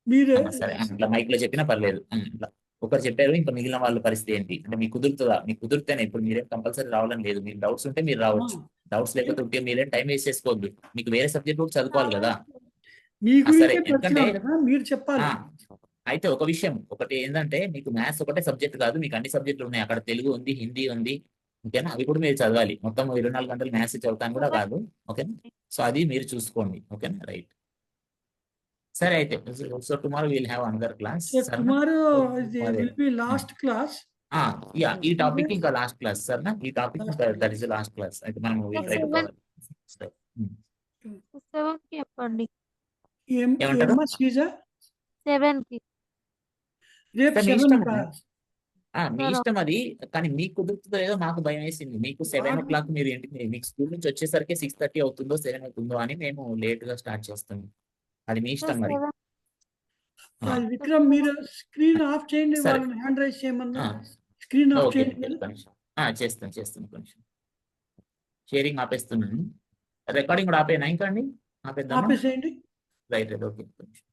మీరు సరే, అట్లా మైక్ లో చెప్పినా పర్లేదు. ఇట్లా ఒకరు చెప్పారు, ఇంకా మిగిలిన వాళ్ళ పరిస్థితి ఏంటి అంటే, మీకు కుదురుతుందా? మీకు కుదిరితేనే, ఇప్పుడు మీరేం కంపల్సరీ రావాలని లేదు. మీకు డౌట్స్ ఉంటే మీరు రావచ్చు. డౌట్స్ లేకపోతే ఉంటే మీరేం టైం వేస్ట్ చేసుకోవద్దు. మీకు వేరే సబ్జెక్ట్ కూడా చదువుకోవాలి కదా. మీ సరే, గురించే ఎందుకంటే పరిచయం కదా, మీరు చెప్పాలి. అయితే ఒక విషయం ఒకటి ఏంటంటే, మీకు మ్యాథ్స్ ఒకటే సబ్జెక్ట్ కాదు, మీకు అన్ని సబ్జెక్టులు ఉన్నాయి. అక్కడ తెలుగు ఉంది, హిందీ ఉంది. ఓకేనా, అవి కూడా మీరు చదవాలి. మొత్తం 24 గంటలు మ్యాథ్స్ చదువుతాను కూడా కాదు. ఓకేనా, సో అది మీరు చూసుకోండి. ఓకేనా, రైట్. సరే అయితే, so tomorrow will have another class. Tomorrow will be last class. Yeah, ఈ టాపిక్ ఇంకా లాస్ట్ క్లాస్ సరేనా. ఈ topic that is last class. అయితే మనం ట్రై టు కవర్. 7 కి చెప్పండి. ఏమంటారు? శ్రీజ 7 కి. రేపు సార్, మీ 7 ఇష్టం కా? అండి. మీ సార్ ఇష్టం అది. కానీ మీకు కుదురుతుందో లేదో మాకు భయం వేసింది. మీకు 7 నాకు o'clock మీరు ఇంటికి మీకు స్కూల్ నుంచి వచ్చేసరికి 6:30 అవుతుందో 7 అవుతుందో అని మేము లేట్ గా స్టార్ట్ చేస్తాం. అది మీ ఇష్టం మరి. 7 ఆ, విక్రమ్ మీరు స్క్రీన్ ఆఫ్ చేయండి, సరే. వాళ్ళని హ్యాండ్ రైజ్ చేయమన్నా. ఆ, స్క్రీన్ ఆఫ్ ఓకే చేయండి ఓకే, మీరు. ఒక్క నిమిషం. చేస్తాను ఒక నిమిషం. షేరింగ్ ఆపేస్తున్నాను. రికార్డింగ్ కూడా ఆపేనా ఇంకా అండి? ఆపేద్దామా? ఆపేసేయండి. రైట్ ఓకే ఒక్క నిమిషం.